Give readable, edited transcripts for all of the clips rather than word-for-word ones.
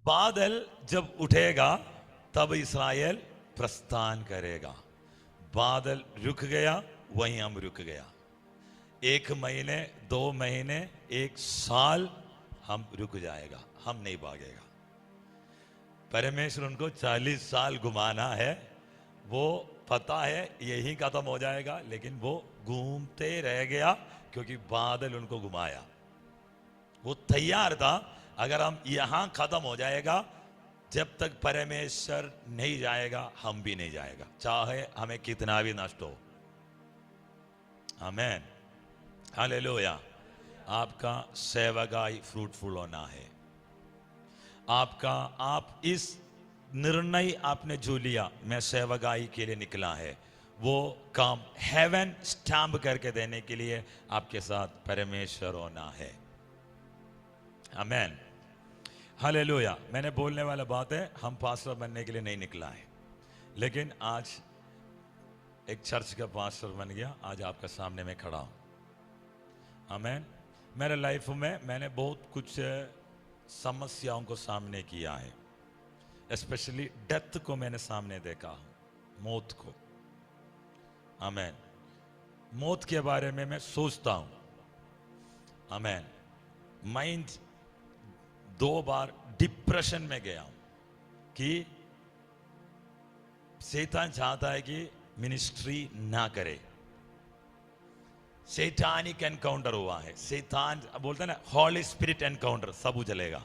बादल जब उठेगा तब इस्राएल प्रस्थान करेगा। बादल रुक गया, वहीं हम रुक गया। 1 महीने, 2 महीने, 1 साल हम रुक जाएगा, हम नहीं भागेगा। परमेश्वर उनको 40 साल घुमाना है, वो पता है यही खत्म हो जाएगा, लेकिन वो घूमते रह गया क्योंकि बादल उनको घुमाया। वो तैयार था, अगर हम यहां खत्म हो जाएगा, जब तक परमेश्वर नहीं जाएगा हम भी नहीं जाएगा, चाहे हमें कितना भी नष्ट हो। आमेन, हालेलुया। आपका सेवकाई फ्रूटफुल होना है। आप इस निर्णय आपने जो लिया, मैं सेवकाई के लिए निकला है, वो काम हेवन स्टैम्प करके देने के लिए आपके साथ परमेश्वर होना है। आमेन, हालेलुया। मैंने बोलने वाला बात है, हम पास्टर बनने के लिए नहीं निकला है, लेकिन आज एक चर्च का पास्टर बन गया, आज आपके सामने मैं खड़ा हूं। आमेन। मेरे लाइफ में मैंने बहुत कुछ समस्याओं को सामने किया है, स्पेशली डेथ को मैंने सामने देखा हूं, मौत को। आमेन। मौत के बारे में मैं सोचता हूं। आमेन। माइंड 2 बार डिप्रेशन में गया हूं कि शैतान चाहता है कि मिनिस्ट्री ना करे। शैतानिक एनकाउंटर हुआ है, शैतान बोलते हैं ना, हॉली स्पिरिट एनकाउंटर, सब उजलेगा।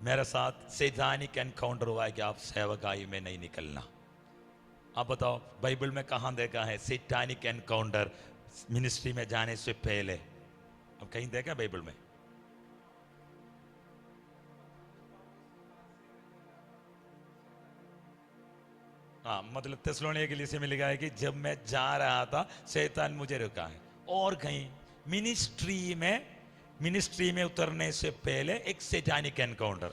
मेरे साथ शैतानिक एनकाउंटर हुआ है कि आप सेवकाई में नहीं निकलना। आप बताओ, बाइबल में कहां देखा है शैतानिक एनकाउंटर मिनिस्ट्री में जाने से पहले? अब कहीं देखा बाइबल में? हाँ, मतलब थिस्सलुनीके के लिए से में लिखा है कि जब मैं जा रहा था शैतान मुझे रुका है। और कहीं मिनिस्ट्री में उतरने से पहले एक शैतानिक एनकाउंटर।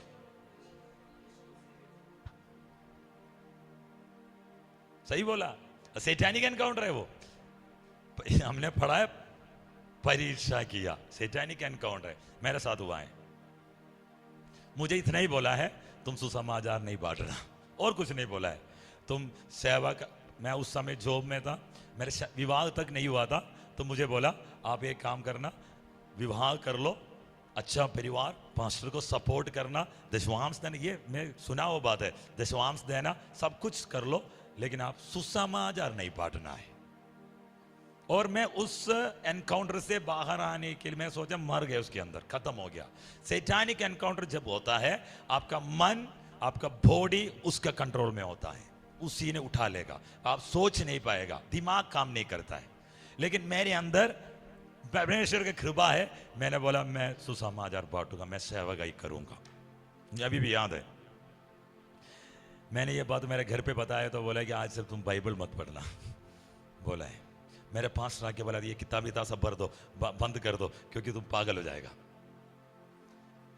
सही बोला, शैतानिक एनकाउंटर है वो। हमने पढ़ा है, परीक्षा किया, शैतानिक एनकाउंटर है, मेरे साथ हुआ है। मुझे इतना ही बोला है, तुम सुसमाचार नहीं बांटना, और कुछ नहीं बोला है। तुम सेवा का, मैं उस समय जॉब में था, मेरे विवाह तक नहीं हुआ था, तो मुझे बोला आप एक काम करना, विवाह कर लो, अच्छा परिवार, पास्टर को सपोर्ट करना, दशवांश देना, ये मैं सुना वो बात है, दशवांश देना, सब कुछ कर लो, लेकिन आप सुसमाचार नहीं बांटना है। और मैं उस एनकाउंटर से बाहर आने के लिए मैं सोचा, मर गए उसके अंदर, खत्म हो गया। सैतानिक एनकाउंटर जब होता है, आपका मन, आपका बॉडी उसका कंट्रोल में होता है, उसी ने उठा लेगा, आप सोच नहीं पाएगा, दिमाग काम नहीं करता है। लेकिन मेरे अंदर परमेश्वर की कृपा है, मैंने बोला मैं सुसमाचार बांटूंगा, मैं सेवकाई करूंगा। अभी भी याद है, मैंने ये बात मेरे घर पे बताया तो बोला कि आज से तुम बाइबल मत पढ़ना। बोला है, मेरे पास आके बोला ये किताब इतना सब भर दो, बंद कर दो, क्योंकि तुम पागल हो जाएगा।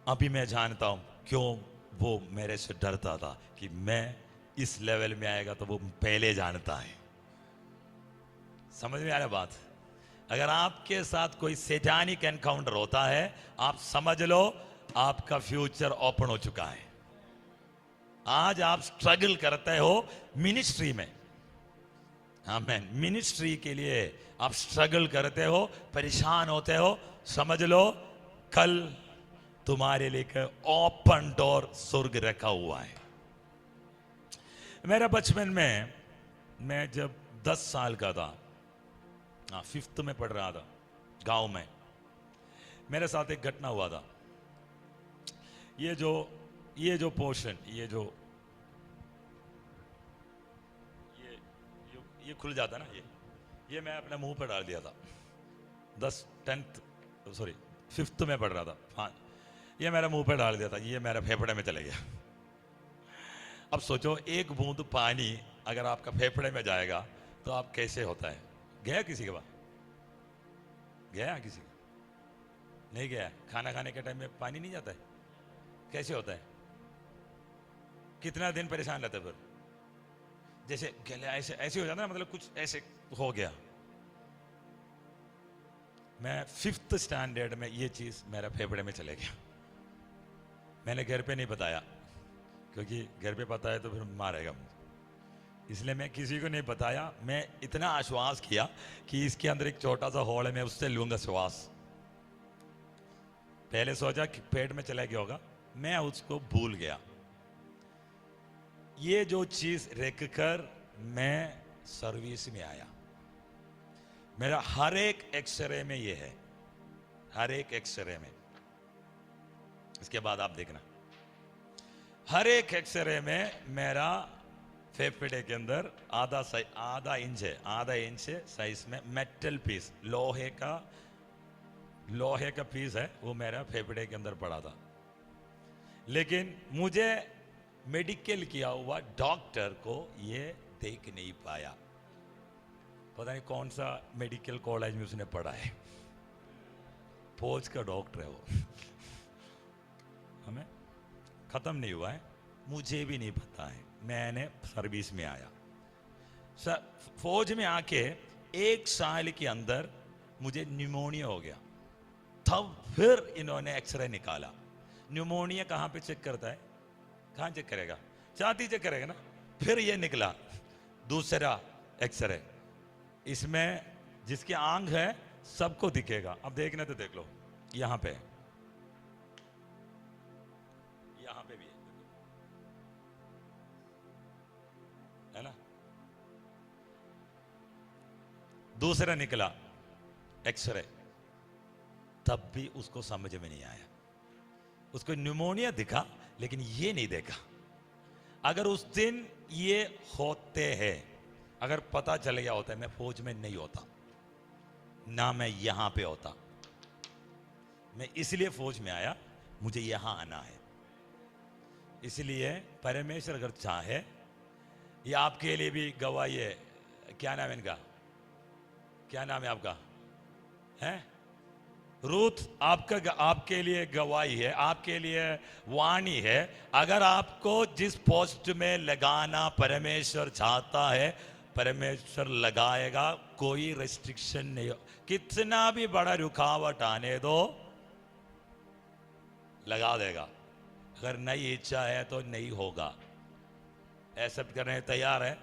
अभी मैं जानता हूं क्यों वो मेरे से डरता था कि मैं इस लेवल में आएगा, तो वो पहले जानता है। समझ में आ रहा बात? अगर आपके साथ कोई सैतानिक एनकाउंटर होता है, आप समझ लो आपका फ्यूचर ओपन हो चुका है। आज आप स्ट्रगल करते हो मिनिस्ट्री में, आमेन, मिनिस्ट्री के लिए आप स्ट्रगल करते हो, परेशान होते हो, समझ लो कल तुम्हारे लिए ओपन डोर स्वर्ग रखा हुआ है। मेरा बचपन में, मैं जब 10 साल का था, 5th में पढ़ रहा था, गांव में मेरे साथ एक घटना हुआ था। ये जो पोर्शन, ये खुल जाता ना, ये मैं अपने मुंह पर डाल दिया था। 5th में पढ़ रहा था। हाँ, ये मेरे मुंह पे डाल दिया था, ये मेरे फेफड़े में चले गया। अब सोचो, एक बूंद पानी अगर आपका फेफड़े में जाएगा तो आप कैसे होता है? गया किसी के पास? गया किसी का? नहीं गया? खाना खाने के टाइम में पानी नहीं जाता है? कैसे होता है? कितना दिन परेशान रहता है फिर? जैसे गले ऐसे हो जाता है, मतलब कुछ ऐसे हो गया। मैं 5th स्टैंडर्ड में ये चीज मेरे फेफड़े में चले गया। मैंने घर पे नहीं बताया, क्योंकि घर पे बताया तो फिर मारेगा मुझे, इसलिए मैं किसी को नहीं बताया। मैं इतना आश्वास किया कि इसके अंदर एक छोटा सा हॉल है, मैं उससे लूंगा श्वास। पहले सोचा कि पेट में चला गया होगा, मैं उसको भूल गया। ये जो चीज रखकर मैं सर्विस में आया। मेरा हर एक एक्सरे में ये है, हर एक एक्सरे में। इसके बाद आप देखना, हर एक एक्सरे में मेरा फेफड़े के अंदर आधा इंच साइज में मेटल पीस, लोहे का पीस है, वो मेरा फेफड़े के अंदर पड़ा था। लेकिन मुझे मेडिकल किया हुआ डॉक्टर को ये देख नहीं पाया। पता नहीं कौन सा मेडिकल कॉलेज में उसने पढ़ा है, फौज का डॉक्टर है वो। हमें खत्म नहीं हुआ है, मुझे भी नहीं पता है, मैंने सर्विस में आया। फौज में आके 1 साल के अंदर मुझे न्यूमोनिया हो गया। तब फिर इन्होंने एक्सरे निकाला। न्यूमोनिया कहां पे चेक करता है? कहां चेक करेगा? छाती चेक करेगा ना। फिर ये निकला दूसरा एक्सरे, इसमें जिसके आंग है सबको दिखेगा। अब देखना तो देख लो, यहां पे भी है ना। दूसरा निकला एक्सरे, तब भी उसको समझ में नहीं आया। उसको न्यूमोनिया दिखा लेकिन ये नहीं देखा। अगर उस दिन ये होते हैं, अगर पता चल गया होता है, मैं फौज में नहीं होता ना, मैं यहां पे होता। मैं इसलिए फौज में आया, मुझे यहां आना है। इसलिए परमेश्वर अगर चाहे, ये आपके लिए भी गवाही है। क्या नाम है इनका? क्या नाम है आपका? है रूथ। आपके लिए गवाही है, आपके लिए वाणी है। अगर आपको जिस पोस्ट में लगाना परमेश्वर चाहता है, परमेश्वर लगाएगा, कोई रेस्ट्रिक्शन नहीं। कितना भी बड़ा रुकावट आने दो, लगा देगा। अगर नई इच्छा है तो नहीं होगा। एक्सेप्ट करने तैयार है?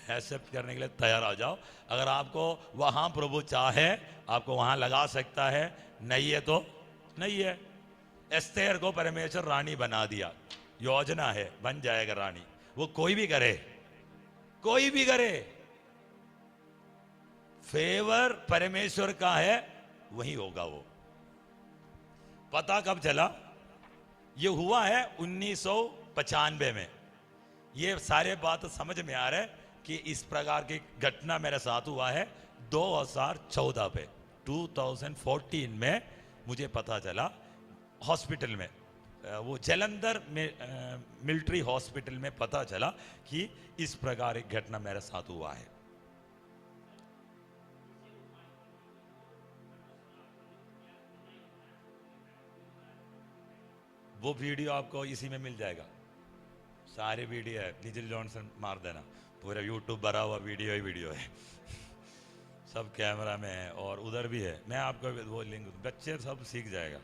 एक्सेप्ट करने के लिए तैयार हो जाओ। अगर आपको वहां प्रभु चाहे, आपको वहां लगा सकता है। नहीं है तो नहीं है। एस्तेर को परमेश्वर रानी बना दिया, योजना है, बन जाएगा रानी। वो कोई भी करे, कोई भी करे, फेवर परमेश्वर का है, वही होगा वो। पता कब चला? ये हुआ है 1995 में। ये सारे बात समझ में आ रहा है कि इस प्रकार की घटना मेरे साथ हुआ है 2014 पे। 2014 में मुझे पता चला हॉस्पिटल में, वो जलंधर में मिलिट्री हॉस्पिटल में पता चला कि इस प्रकार एक घटना मेरे साथ हुआ है। वो वीडियो आपको इसी में मिल जाएगा, सारे वीडियो है। डिजिटल जॉनसन मार देना, पूरा यूट्यूब भरा हुआ वीडियो ही वीडियो है। सब कैमरा में है और उधर भी है। मैं आपको वो लिंक, बच्चे सब सीख जाएगा,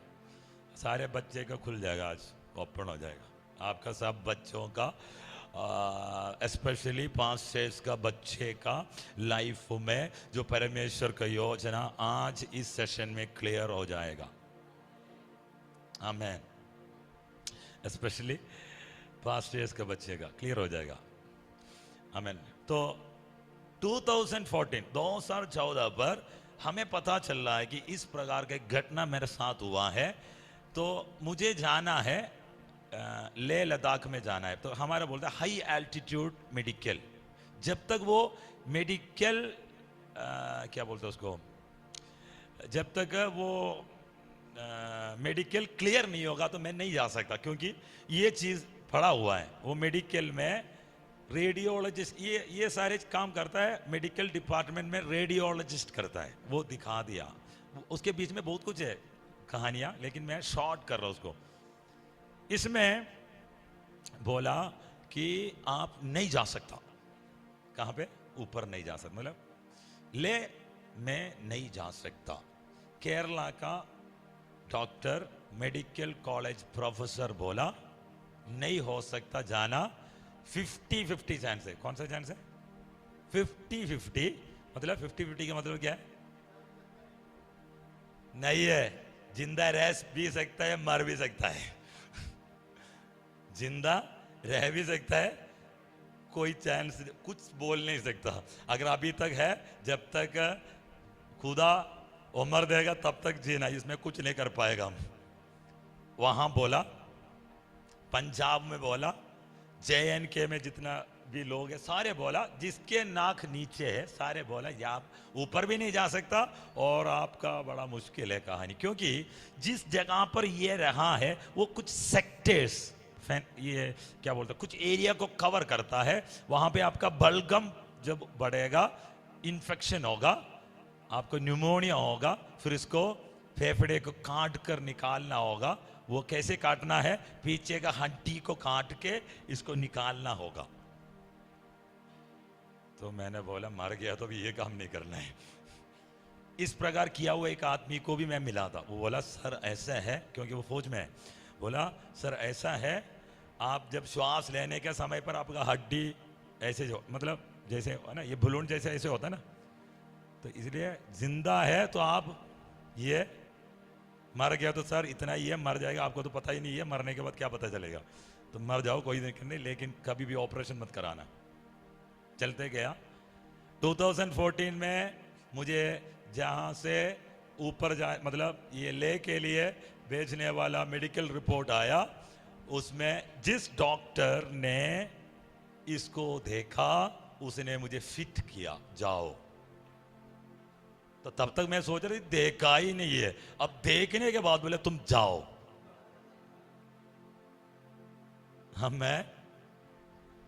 सारे बच्चे का खुल जाएगा, आज ओपन हो जाएगा आपका सब बच्चों का, स्पेशली 5-6 का बच्चे का लाइफ में जो परमेश्वर का योजना आज इस सेशन में क्लियर हो जाएगा। आमीन। स्पेशली 5 का बच्चे का क्लियर हो जाएगा। आमीन। तो 2014 पर हमें पता चल रहा है कि इस प्रकार का घटना मेरे साथ हुआ है। तो मुझे जाना है, लेह लद्दाख में जाना है। तो हमारा बोलता है हाई एल्टीट्यूड मेडिकल। जब तक वो मेडिकल क्या बोलते हैं उसको, जब तक वो मेडिकल क्लियर नहीं होगा तो मैं नहीं जा सकता, क्योंकि ये चीज पड़ा हुआ है। वो मेडिकल में रेडियोलॉजिस्ट ये सारे काम करता है, मेडिकल डिपार्टमेंट में रेडियोलॉजिस्ट करता है। वो दिखा दिया, उसके बीच में बहुत कुछ है कहानियां, लेकिन मैं शॉर्ट कर रहा हूं उसको। इसमें बोला कि आप नहीं जा सकता। कहां पे? ऊपर नहीं जा सकता, मतलब ले में नहीं जा सकता। केरला का डॉक्टर मेडिकल कॉलेज प्रोफेसर बोला नहीं हो सकता जाना, 50-50 चांस है। कौन सा चांस है? 50-50। मतलब 50-50 का मतलब क्या है? नहीं है, जिंदा रह भी सकता है, मर भी सकता है। जिंदा रह भी सकता है, कोई चांस कुछ बोल नहीं सकता। अगर अभी तक है, जब तक खुदा उम्र देगा तब तक जीना, इसमें कुछ नहीं कर पाएगा हम। वहां बोला, पंजाब में बोला, JNK में जितना भी लोग है सारे बोला, जिसके नाक नीचे है सारे बोला या आप ऊपर भी नहीं जा सकता और आपका बड़ा मुश्किल है कहानी। क्योंकि जिस जगह पर ये रहा है वो कुछ सेक्टर्स, ये क्या बोलते हैं, कुछ एरिया को कवर करता है। वहां पे आपका बलगम जब बढ़ेगा, इन्फेक्शन होगा, आपको न्यूमोनिया होगा, फिर इसको फेफड़े को काट कर निकालना होगा। वो कैसे काटना है? पीछे का हड्डी को काट के इसको निकालना होगा। तो मैंने बोला मर गया तो भी ये काम नहीं करना है। इस प्रकार किया हुआ एक आदमी को भी मैं मिला था। वो बोला सर ऐसा है, क्योंकि वो फौज में है, बोला सर ऐसा है, आप जब श्वास लेने के समय पर आपका हड्डी ऐसे जो मतलब जैसे है ना, ये बलून जैसे ऐसे होता है ना, तो इसलिए जिंदा है तो आप ये, मर गया तो सर इतना ही है, मर जाएगा आपको तो पता ही नहीं है, मरने के बाद क्या पता चलेगा। तो मर जाओ कोई नहीं, लेकिन कभी भी ऑपरेशन मत कराना। चलते गया। 2014 में मुझे जहां से ऊपर जाए, मतलब ये ले के लिए भेजने वाला मेडिकल रिपोर्ट आया, उसमें जिस डॉक्टर ने इसको देखा उसने मुझे फिट किया, जाओ। तो तब तक मैं सोच रही देखा ही नहीं है, अब देखने के बाद बोले तुम जाओ। हम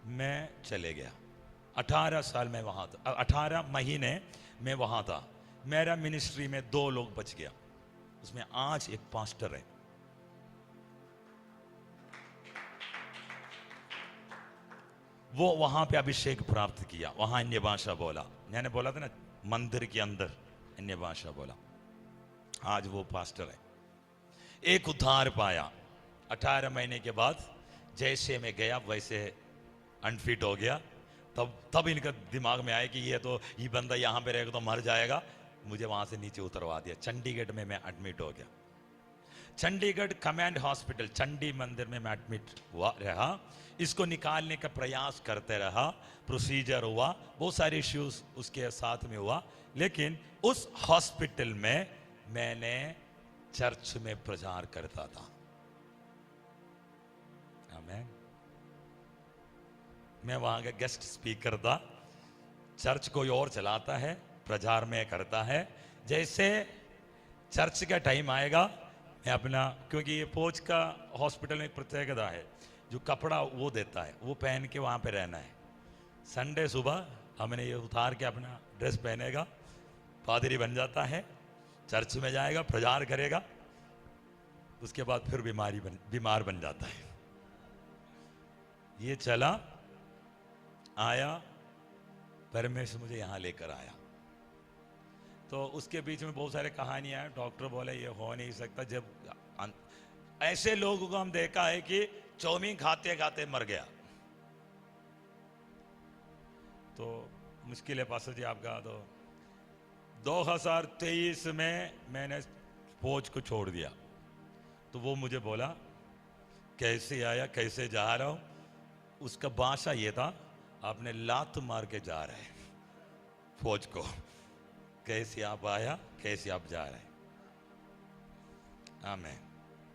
मैं चले गया। 18 साल में वहां था, 18 महीने में वहां था। मेरा मिनिस्ट्री में 2 लोग बच गया, उसमें आज एक पास्टर है। वो वहां पे अभिषेक प्राप्त किया, वहां अन्य भाषा बोला। मैंने बोला था ना, मंदिर के अंदर अन्य भाषा बोला। आज वो पास्टर है। एक उद्धार पाया। 18 महीने के बाद जैसे मैं गया वैसे अनफिट हो गया। तब इनका दिमाग में आया कि ये बंदा यहाँ पे रहेगा तो मर जाएगा। मुझे वहां से नीचे उतरवा दिया। चंडीगढ़ में मैं एडमिट हो गया। चंडीगढ़ कमांड हॉस्पिटल, चंडी मंदिर में मैं एडमिट रहा। इसको निकालने का प्रयास करते रहा, प्रोसीजर हुआ, बहुत सारे इश्यूज उसके साथ में हुआ। लेकिन उस हॉस्पिटल में मैंने चर्च में प्रचार करता था। आमीन। मैं वहां का गेस्ट स्पीकर था। चर्च कोई और चलाता है, प्रचार में करता है। जैसे चर्च का टाइम आएगा, मैं अपना, क्योंकि ये फौज का हॉस्पिटल में एक प्रत्येकता है, जो कपड़ा वो देता है वो पहन के वहां पे रहना है। संडे सुबह हमने ये उतार के अपना ड्रेस पहनेगा, पादरी बन जाता है, चर्च में जाएगा, प्रचार करेगा, उसके बाद फिर बीमार बन जाता है। ये चला आया, परमेश्वर मुझे यहां लेकर आया। तो उसके बीच में बहुत सारे कहानियां हैं। डॉक्टर बोले ये हो नहीं सकता। जब ऐसे लोगों को हम देखा है कि चाउमीन खाते खाते मर गया, तो मुश्किल है पास्टर जी आपका। तो 2023 में मैंने फौज को छोड़ दिया। तो वो मुझे बोला कैसे आया, कैसे जा रहा हूं। उसका भाषा ये था, आपने लात मार के जा रहे हैं फौज को। कैसे आप आया, कैसे आप जा रहे हैं। आमीन।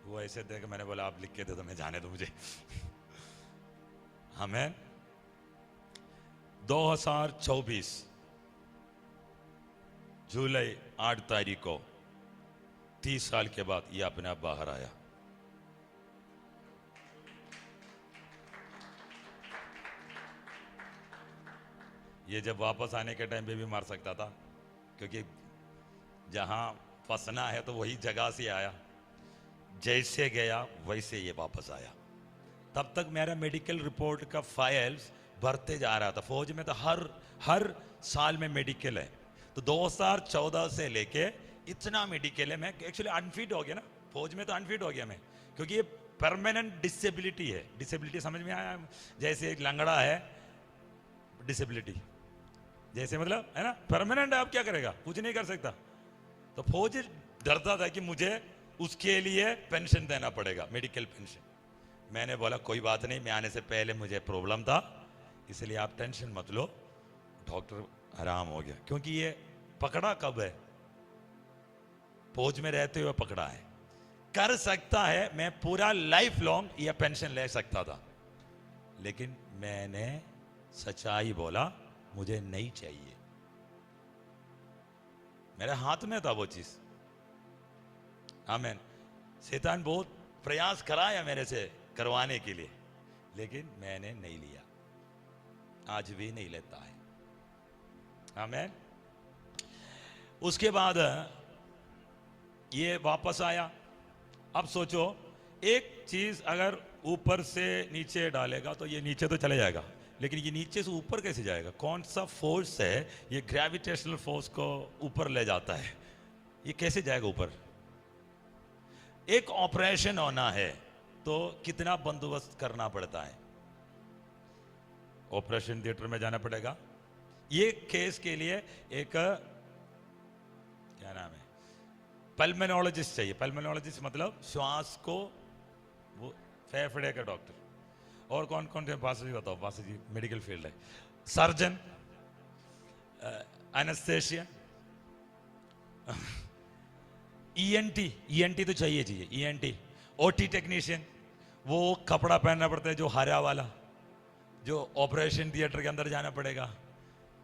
वो ऐसे देख, मैंने बोला आप लिख के दे दो, मैं जाने दो मुझे। हमें 2024 जुलाई 8 तारीख को 30 साल के बाद ये अपने आप बाहर आया। ये जब वापस आने के टाइम पे भी मार सकता था, क्योंकि जहां फंसना है तो वही जगह से आया। जैसे गया वैसे ये वापस आया। तब तक मेरा मेडिकल रिपोर्ट का फाइल्स बढ़ते जा रहा था। फौज में तो हर साल में मेडिकल है। तो 2014 से लेके इतना मेडिकल है। मैं एक्चुअली अनफिट हो गया ना फौज में तो अनफिट हो गया मैं, क्योंकि ये परमानेंट डिसेबिलिटी है। डिसेबिलिटी समझ में आया? जैसे एक लंगड़ा है, डिसेबिलिटी जैसे मतलब है ना, परमानेंट है, आप क्या करेगा, कुछ नहीं कर सकता। तो फौज डरता था कि मुझे उसके लिए पेंशन देना पड़ेगा, मेडिकल पेंशन। मैंने बोला कोई बात नहीं, मैं आने से पहले मुझे प्रॉब्लम था, इसलिए आप टेंशन मत लो, डॉक्टर आराम हो गया। क्योंकि ये पकड़ा कब है? फौज में रहते हुए पकड़ा है। कर सकता है, मैं पूरा लाइफ लॉन्ग यह पेंशन ले सकता था, लेकिन मैंने सच्चाई बोला, मुझे नहीं चाहिए। मेरे हाथ में था वो चीज। आमीन। शैतान बहुत प्रयास कराया मेरे से करवाने के लिए, लेकिन मैंने नहीं लिया, आज भी नहीं लेता है। आमीन। उसके बाद ये वापस आया। अब सोचो, एक चीज अगर ऊपर से नीचे डालेगा तो ये नीचे तो चले जाएगा, लेकिन ये नीचे से ऊपर कैसे जाएगा? कौन सा फोर्स है ये ग्रेविटेशनल फोर्स को ऊपर ले जाता है? ये कैसे जाएगा ऊपर? एक ऑपरेशन होना है तो कितना बंदोबस्त करना पड़ता है? ऑपरेशन थिएटर में जाना पड़ेगा। ये केस के लिए एक क्या नाम है, पल्मोनोलॉजिस्ट चाहिए। पल्मोनोलॉजिस्ट मतलब श्वास को, वो फेफड़े का डॉक्टर। और कौन कौन से बासु जी बताओ? बासु जी मेडिकल फील्ड है। सर्जन, एनेस्थेसिया, ईएनटी तो चाहिए ईएनटी, ओटी टेक्नीशियन, वो कपड़ा पहनना पड़ता है जो हरा वाला, जो ऑपरेशन थिएटर के अंदर जाना पड़ेगा।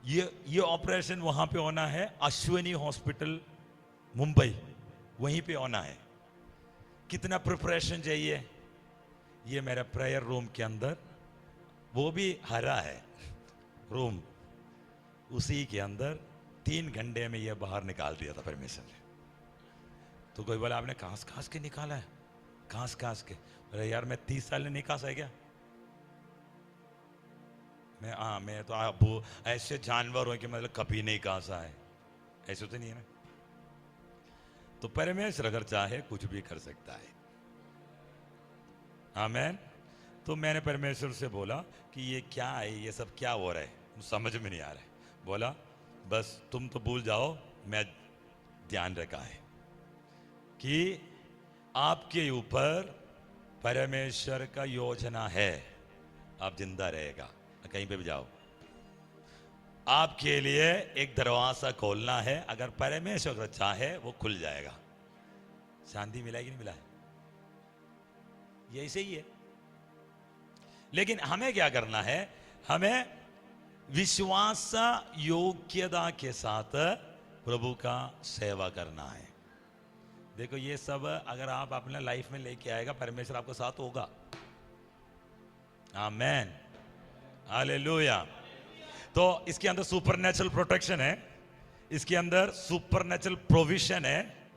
ये ऑपरेशन वहां पे होना है, अश्विनी हॉस्पिटल मुंबई, वहीं पे होना है। कितना प्रिपरेशन चाहिए? ये मेरा प्रेयर रूम के अंदर, वो भी हरा है रूम, उसी के अंदर 3 घंटे में ये बाहर निकाल दिया था परमेश्वर ने। तो कोई बोला आपने कांस कांस के निकाला है? कांस कांस के? अरे यार, मैं 30 साल में नहीं कांसा है क्या? मैं तो अब ऐसे जानवर हूं कि मतलब कभी नहीं कांसा है, ऐसे तो नहीं है ना। तो परमेश्वर अगर चाहे कुछ भी कर सकता है। आमीन। तो मैंने परमेश्वर से बोला कि ये क्या है, ये सब क्या हो रहा है, समझ में नहीं आ रहा है। बोला बस तुम तो भूल जाओ, मैं ध्यान रखा है कि आपके ऊपर परमेश्वर का योजना है, आप जिंदा रहेगा। कहीं पे भी जाओ, आपके लिए एक दरवाजा खोलना है, अगर परमेश्वर चाहे वो खुल जाएगा। शांति मिलाएगी, नहीं मिला है, ये ऐसे ही है। लेकिन हमें क्या करना है? हमें विश्वास योग्यता के साथ प्रभु का सेवा करना है। देखो, ये सब अगर आप अपने लाइफ में लेके आएगा, परमेश्वर आपके साथ होगा। आमेन, हालेलुया। तो इसके अंदर सुपरनेचुरल प्रोटेक्शन है, इसके अंदर सुपरनेचुरल प्रोविजन है,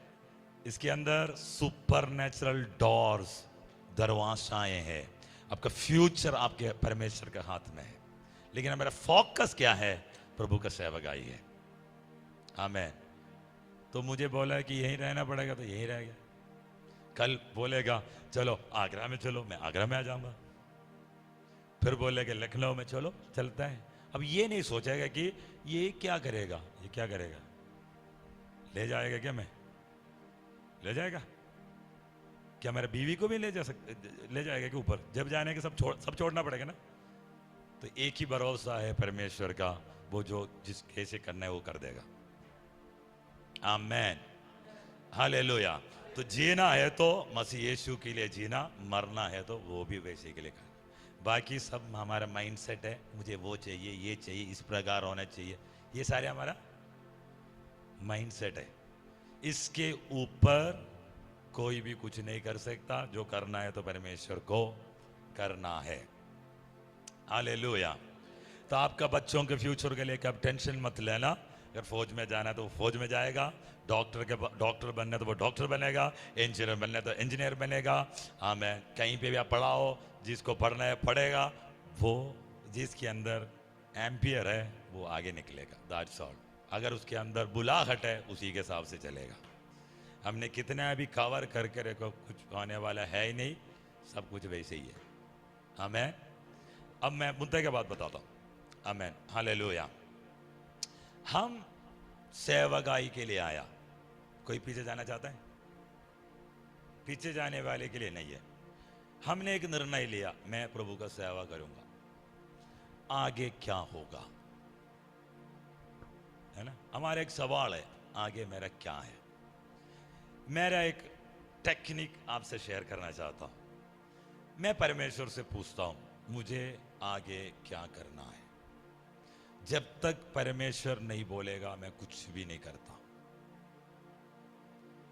इसके अंदर सुपरनेचुरल डोर्स, दरवाजाएं हैं। आपका फ्यूचर आपके परमेश्वर के हाथ में है। लेकिन हमारा फोकस क्या है? प्रभु का सेवकाई है। आमेन। तो मुझे बोला कि यहीं रहना पड़ेगा, तो यहीं रह गया। कल बोलेगा चलो आगरा में चलो, मैं आगरा में आ जाऊंगा। फिर बोलेगा लखनऊ में चलो, चलता है। अब ये नहीं सोचेगा कि ये क्या करेगा, ये क्या करेगा, ले जाएगा क्या? मैं ले जाएगा क्या? मेरा बीवी को भी ले जाएगा कि ऊपर? जब जाने के सब छोड़ना पड़ेगा ना। तो एक ही भरोसा है परमेश्वर का, वो जो जिस कैसे करना है वो कर देगा। आमेन, हालेलुया। तो जीना है तो मसीह यीशु के लिए जीना, मरना है तो वो भी वैसे के लिए करना। बाकी सब हमारा माइंडसेट है, मुझे वो चाहिए, ये चाहिए, इस प्रकार होना चाहिए, ये सारे हमारा माइंडसेट है। इसके ऊपर कोई भी कुछ नहीं कर सकता। जो करना है तो परमेश्वर को करना है। हालेलुया। तो आपका बच्चों के फ्यूचर के लिए कब टेंशन मत लेना। अगर फौज में जाना है तो वो फौज में जाएगा, डॉक्टर बनना है तो वो डॉक्टर बनेगा, इंजीनियर बनना है तो इंजीनियर बनेगा। हाँ, मैं कहीं पे भी आप पढ़ाओ, जिसको पढ़ना है पढ़ेगा, वो जिसके अंदर एम्पियर है वो आगे निकलेगा। That's all. अगर उसके अंदर बुलाहट है, उसी के हिसाब से चलेगा। हमने कितना भी कवर करके रखो, कुछ होने वाला है ही नहीं, सब कुछ वैसे ही है। आमेन। अब मैं मुद्दे के बाद बताता हूं। आमेन, हालेलुया। हम सेवकाई के लिए आया। कोई पीछे जाना चाहता है? पीछे जाने वाले के लिए नहीं है। हमने एक निर्णय लिया, मैं प्रभु का सेवा करूंगा, आगे क्या होगा, है ना। हमारा एक सवाल है, आगे मेरा क्या है। मेरा एक टेक्निक आपसे शेयर करना चाहता हूं। मैं परमेश्वर से पूछता हूं, मुझे आगे क्या करना है। जब तक परमेश्वर नहीं बोलेगा मैं कुछ भी नहीं करता।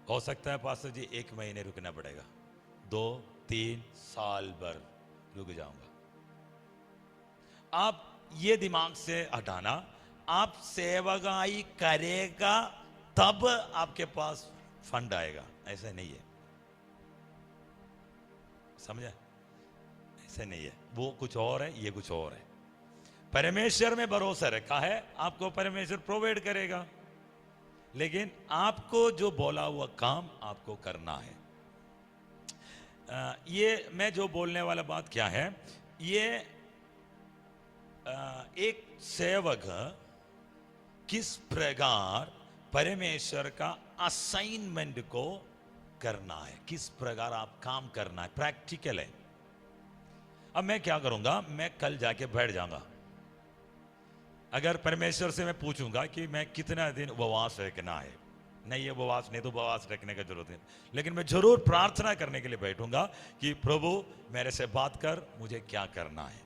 हो सकता है पास्टर जी 1 महीने रुकना पड़ेगा, 2-3 साल भर रुक जाऊंगा। आप ये दिमाग से हटाना, आप सेवकाई करेगा तब आपके पास फंड आएगा, ऐसा नहीं है। समझे? ऐसा नहीं है। वो कुछ और है, ये कुछ और है। परमेश्वर में भरोसा रखा है, आपको परमेश्वर प्रोवाइड करेगा, लेकिन आपको जो बोला हुआ काम आपको करना है। ये मैं जो बोलने वाला बात क्या है, ये एक सेवक किस प्रकार परमेश्वर का असाइनमेंट को करना है, किस प्रकार आप काम करना है, प्रैक्टिकल है। अब मैं क्या करूंगा, मैं कल जाके बैठ जाऊंगा। अगर परमेश्वर से मैं पूछूंगा कि मैं कितना दिन उपवास रखना है, नहीं ये उपवास नहीं तो उपवास रखने का जरूरत नहीं, लेकिन मैं जरूर प्रार्थना करने के लिए बैठूंगा कि प्रभु मेरे से बात कर, मुझे क्या करना है।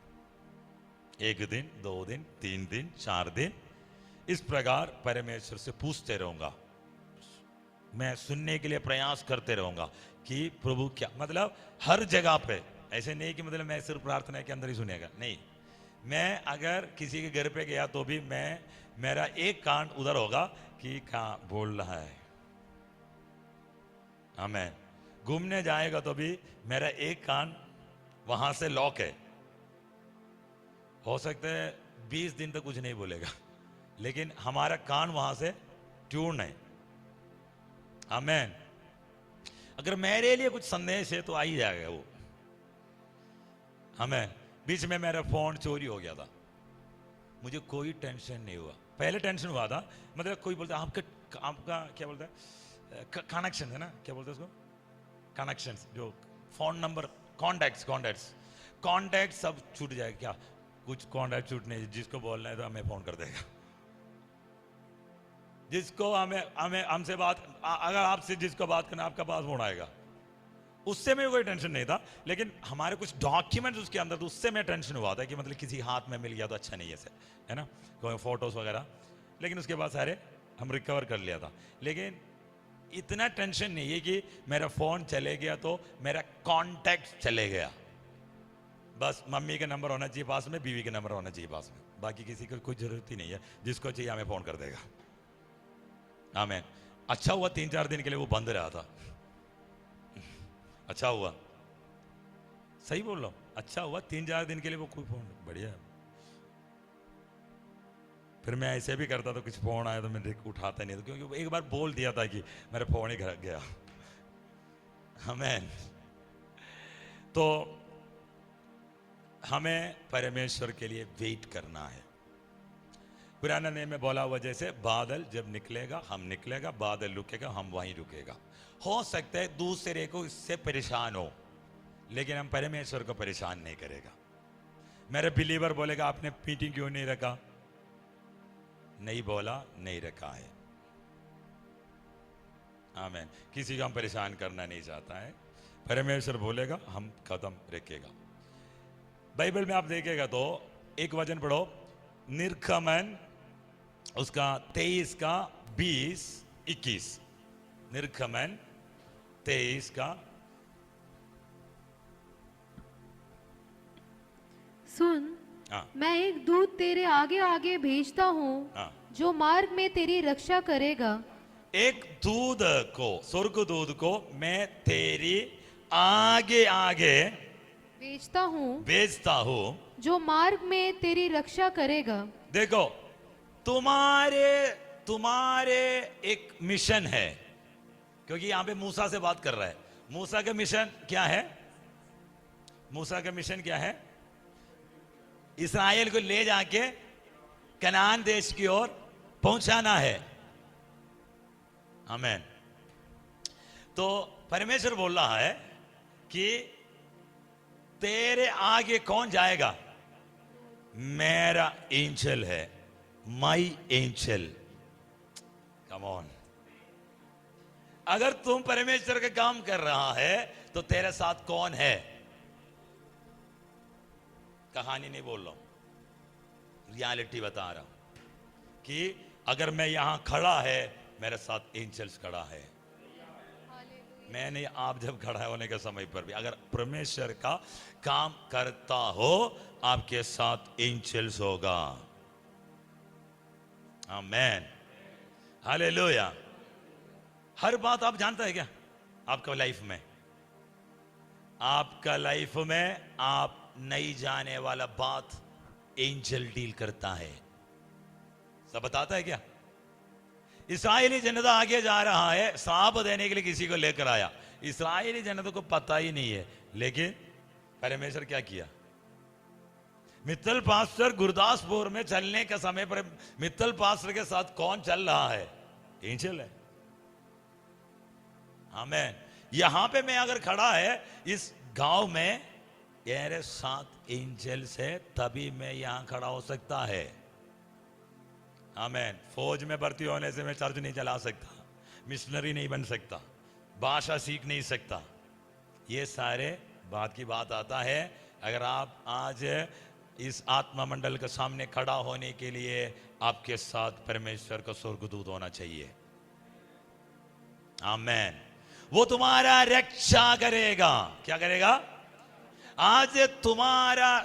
1 दिन, 2 दिन, 3 दिन, 4 दिन, इस प्रकार परमेश्वर से पूछते रहूंगा। मैं सुनने के लिए प्रयास करते रहूंगा कि प्रभु क्या, मतलब हर जगह पे। ऐसे नहीं कि मतलब मैं सिर्फ प्रार्थना के अंदर ही सुनेगा, नहीं। मैं अगर किसी के घर पे गया तो भी मेरा एक कान उधर होगा कि कहां बोल रहा है। आमेन। घूमने जाएगा तो भी मेरा एक कान वहां से लॉक है। हो सकता है 20 दिन तक कुछ नहीं बोलेगा, लेकिन हमारा कान वहां से ट्यून है। आमेन। अगर मेरे लिए कुछ संदेश है तो आ ही जाएगा वो। आमेन। बीच में मेरा फोन चोरी हो गया था, मुझे कोई टेंशन नहीं हुआ। पहले टेंशन हुआ था, मतलब कोई बोलता है आपका क्या बोलता है, कनेक्शन है ना, क्या बोलते हैं उसको, कनेक्शन, जो फोन नंबर, कॉन्टैक्ट सब छूट जाएगा क्या। कुछ कॉन्टैक्ट छूट नहीं, जिसको बोलना है तो हमें फोन कर देगा। जिसको हमें हमसे बात, अगर आपसे जिसको बात करना, आपका पास फोन आएगा। उससे में कोई टेंशन नहीं था, लेकिन हमारे कुछ डॉक्यूमेंट्स उसके अंदर, तो उससे में टेंशन हुआ था कि मतलब किसी हाथ में मिल गया तो अच्छा नहीं है ना, कोई फोटोज वगैरह। लेकिन उसके बाद सारे हम रिकवर कर लिया था। लेकिन इतना टेंशन नहीं है कि मेरा फोन चले गया तो मेरा कॉन्टैक्ट चले गया। बस मम्मी का नंबर होना चाहिए पास में, बीवी का नंबर होना चाहिए पास में, बाकी किसी को कोई जरूरत ही नहीं है। जिसको चाहिए हमें फोन कर देगा। आमीन। अच्छा हुआ 3-4 दिन के लिए वो बंद रहा था। अच्छा हुआ, सही बोल रहा हूं, अच्छा हुआ 3-4 दिन के लिए वो कोई फोन, बढ़िया। फिर मैं ऐसे भी करता तो कुछ फोन आया तो मैं उठाता नहीं था, क्योंकि एक बार बोल दिया था कि मेरा फोन ही घर गया। आमीन। तो हमें परमेश्वर के लिए वेट करना है। पुराना नियम में बोला हुआ जैसे, बादल जब निकलेगा हम निकलेगा, बादल रुकेगा हम वहीं रुकेगा। हो सकता है दूसरे को इससे परेशान हो, लेकिन हम परमेश्वर को परेशान नहीं करेगा। मेरे बिलीवर बोलेगा आपने मीटिंग क्यों नहीं रखा, नहीं बोला, नहीं रखा है। आमीन। किसी को हम परेशान करना नहीं चाहता है। परमेश्वर बोलेगा हम कदम रखेगा। बाइबल में आप देखेगा तो एक वचन पढ़ो, निर्गमन उसका 23 का 20-21। निर्गमन 23 का। सुन, मैं एक दूत तेरे आगे आगे भेजता हूँ, जो मार्ग में तेरी रक्षा करेगा। एक दूत को, स्वर्गदूत को मैं तेरी आगे आगे भेजता हूँ, जो मार्ग में तेरी रक्षा करेगा। देखो, तुम्हारे एक मिशन है। क्योंकि यहां पे मूसा से बात कर रहा है। मूसा का मिशन क्या है? मूसा का मिशन क्या है? इस्राएल को ले जाके कनान देश की ओर पहुंचाना है। आमीन। तो परमेश्वर बोल रहा है कि तेरे आगे कौन जाएगा? मेरा एंजल है, माई एंजल। Come on. अगर तुम परमेश्वर का काम कर रहा है तो तेरे साथ कौन है? कहानी नहीं बोल रहा हूं, रियलिटी बता रहा हूं कि अगर मैं यहां खड़ा है, मेरे साथ एंजल्स खड़ा है। मैं नहीं, आप जब खड़ा होने के समय पर भी अगर परमेश्वर का काम करता हो, आपके साथ एंजल्स होगा। आमीन, हालेलुया। हर बात आप जानते हैं क्या? आपका लाइफ में, आपका लाइफ में आप नहीं जाने वाला बात एंजल डील करता है। सब बताता है क्या? इस्राएली जनता आगे जा रहा है, श्राप देने के लिए किसी को लेकर आया। इस्राएली जनता को पता ही नहीं है, लेकिन परमेश्वर क्या किया? मित्तल पास्टर गुरदासपुर में चलने के समय पर मित्तल पास्टर के साथ कौन चल रहा है? एंजल है। आमीन। यहां पे मैं अगर खड़ा है इस गांव में, मेरे साथ एंजल्स है, तभी मैं यहां खड़ा हो सकता है। आमीन। फौज में भर्ती होने से मैं चर्च नहीं चला सकता, मिशनरी नहीं बन सकता, भाषा सीख नहीं सकता। ये सारे बात की बात आता है। अगर आप आज इस आत्मा मंडल के सामने खड़ा होने के लिए, आपके साथ परमेश्वर का स्वर्गदूत होना चाहिए। आमीन। वो तुम्हारा रक्षा करेगा। क्या करेगा? आज तुम्हारा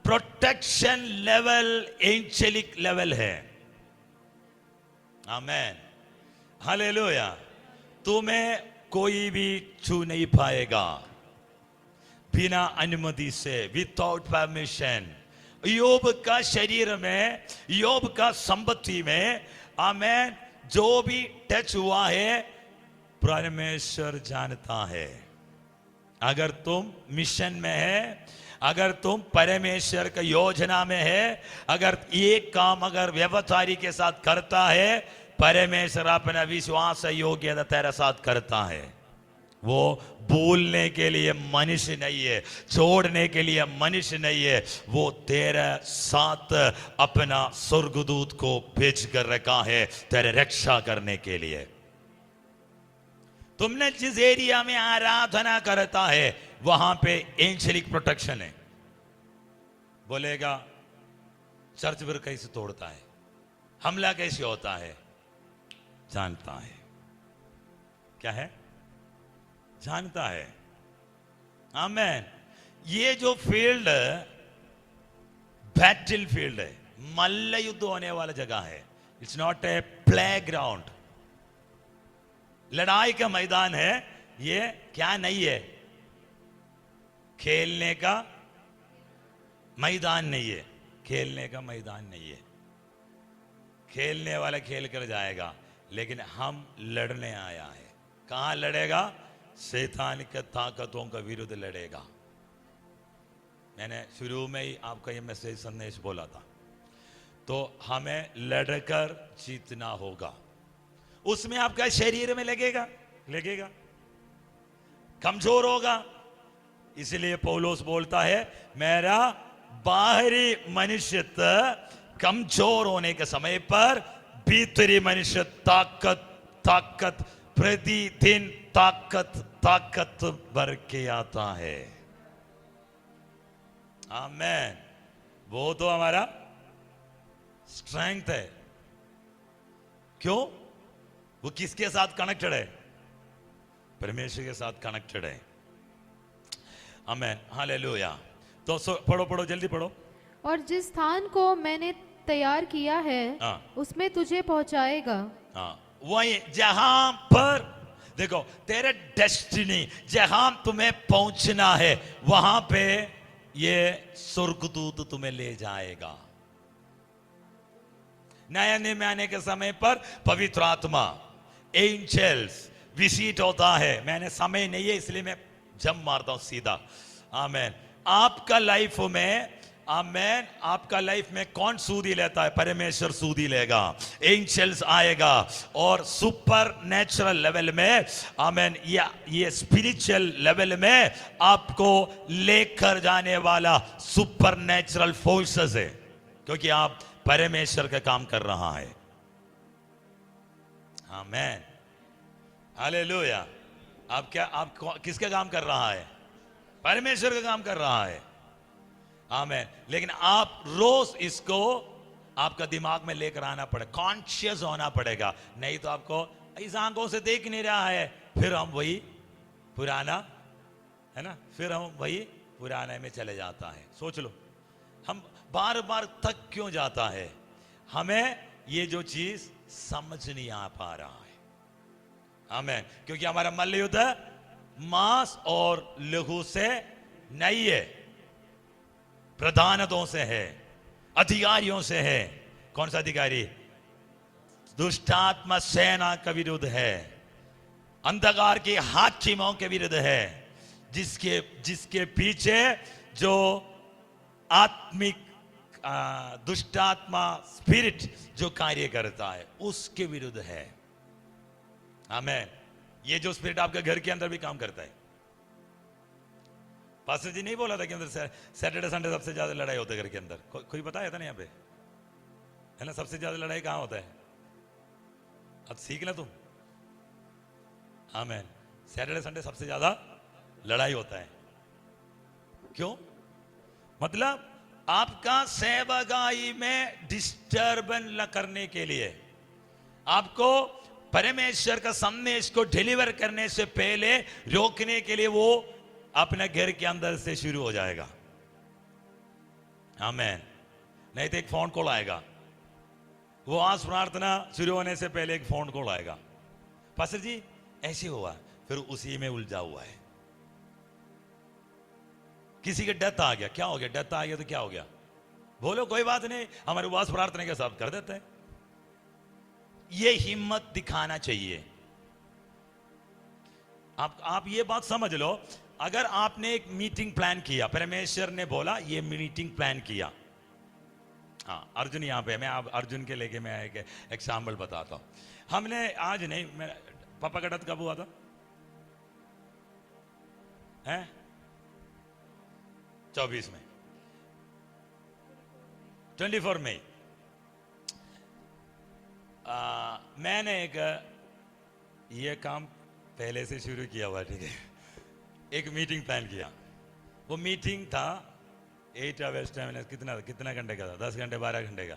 प्रोटेक्शन लेवल एंजेलिक लेवल है। आमीन, हालेलुया। तुम्हें कोई भी छू नहीं पाएगा बिना अनुमति से, विदाउट परमिशन। योब का शरीर में, योब का संपत्ति में, आमीन, जो भी टच हुआ है परमेश्वर जानता है। अगर तुम मिशन में है, अगर तुम परमेश्वर का योजना में है, अगर ये काम अगर व्यवहारी के साथ करता है, परमेश्वर अपना विश्वास योग्यता तेरे साथ करता है। वो बोलने के लिए मनुष्य नहीं है, छोड़ने के लिए मनुष्य नहीं है। वो तेरे साथ अपना स्वर्गदूत को भेज कर रखा है तेरे रक्षा करने के लिए। तुमने जिस एरिया में आराधना करता है, वहां पे एंजेलिक प्रोटेक्शन है। बोलेगा चर्च फिर कैसे तोड़ता है, हमला कैसे होता है? जानता है। क्या है? जानता है। आमीन। ये जो फील्ड बैटल फील्ड है, मल्ल युद्ध होने वाला जगह है। It's not a play ground, लड़ाई का मैदान है। ये क्या नहीं है? खेलने का मैदान नहीं है, खेलने का मैदान नहीं है। खेलने वाला खेल कर जाएगा, लेकिन हम लड़ने आया है। कहां लड़ेगा? शैतान की ताकतों का विरुद्ध लड़ेगा। मैंने शुरू में ही आपका ये मैसेज संदेश बोला था। तो हमें लड़कर जीतना होगा। उसमें आपका शरीर में लगेगा, कमजोर होगा। इसलिए पौलुस बोलता है, मेरा बाहरी मनुष्यत्व कमजोर होने के समय पर भीतरी मनुष्य ताकत प्रतिदिन ताकत भर के आता है। आमीन। वो तो हमारा स्ट्रेंथ है। क्यों? वो किसके साथ कनेक्टेड है? परमेश्वर के साथ कनेक्टेड है। आमीन, हालेलुया। तो पढ़ो जल्दी पढ़ो। और जिस स्थान को मैंने तैयार किया है, उसमें तुझे पहुंचाएगा। वही जहां पर देखो तेरे डेस्टिनी, जहां तुम्हें पहुंचना है, वहां पे ये स्वर्गदूत तुम्हें ले जाएगा। नया नियम में आने के समय पर पवित्र आत्मा, एंजल्स विजिट होता है। मैंने समय नहीं है इसलिए मैं जंप मारता हूं सीधा। आमेन। आपका लाइफ में, आमेन, आपका लाइफ में कौन सूदी लेता है? परमेश्वर सूदी लेगा, एंजल्स आएगा और सुपर नेचुरल लेवल में, आमेन, ये स्पिरिचुअल लेवल में आपको लेकर जाने वाला सुपर नेचुरल फोर्सेस है, क्योंकि आप परमेश्वर का काम कर रहा है। आमेन, हालेलुया। आप किसका काम कर रहा है? परमेश्वर का काम कर रहा है। आमेन। लेकिन आप रोज इसको आपका दिमाग में लेकर आना पड़ेगा, कॉन्शियस होना पड़ेगा, नहीं तो आपको इस आंखों से देख नहीं रहा है, फिर हम वही पुराना, है ना, फिर हम वही पुराने में चले जाता है। सोच लो, हम बार बार थक क्यों जाता है? हमें ये जो चीज समझ नहीं आ पा रहा है। आमेन। क्योंकि हमारा मल्ल युद्ध मांस और लहू से नहीं है, प्रधानतों से है, अधिकारियों से है। कौन सा अधिकारी? दुष्टात्मा सेना का विरुद्ध है, अंधकार के हाकिमों के विरुद्ध है, जिसके पीछे जो आत्मिक दुष्टात्मा स्पिरिट जो कार्य करता है उसके विरुद्ध है। आमेन। ये जो स्पिरिट आपके घर के अंदर भी काम करता है। पास्टर जी नहीं बोला था कि अंदर सैटरडे संडे सबसे ज्यादा लड़ाई होता है घर के अंदर? कोई बताया था ना यहाँ पे, है ना? सबसे ज्यादा लड़ाई कहां होता है? अब सीख ले तुम। आमेन। सैटरडे संडे सबसे ज्यादा लड़ाई होता है। क्यों? मतलब आपका सेवकाई में डिस्टर्बेंस करने के लिए, आपको परमेश्वर का संदेश को डिलीवर करने से पहले रोकने के लिए वो अपने घर के अंदर से शुरू हो जाएगा। आमेन। नहीं तो एक फोन कॉल आएगा, वो आज प्रार्थना शुरू होने से पहले एक फोन कॉल आएगा, पास्टर जी ऐसे हुआ, फिर उसी में उलझा हुआ है। किसी के डेथ आ गया, क्या हो गया? डेथ आ गया तो क्या हो गया? बोलो कोई बात नहीं, हमारे उपवास प्रार्थना के साथ कर देते हैं। ये हिम्मत दिखाना चाहिए। आप ये बात समझ लो, अगर आपने एक मीटिंग प्लान किया, परमेश्वर ने बोला ये मीटिंग प्लान किया। हाँ, अर्जुन यहां पे, मैं आप अर्जुन के लेके मैं एक एग्जाम्पल बताता हूं। हमने आज नहीं, मैं पापा का डेथ कब हुआ था? हैं? 24 में, 24 मई। मैंने एक ये काम पहले से शुरू किया हुआ, ठीक है। एक मीटिंग प्लान किया। वो मीटिंग था 8 आवर्स टाइम, कितना घंटे का था? 10 घंटे 12 घंटे का।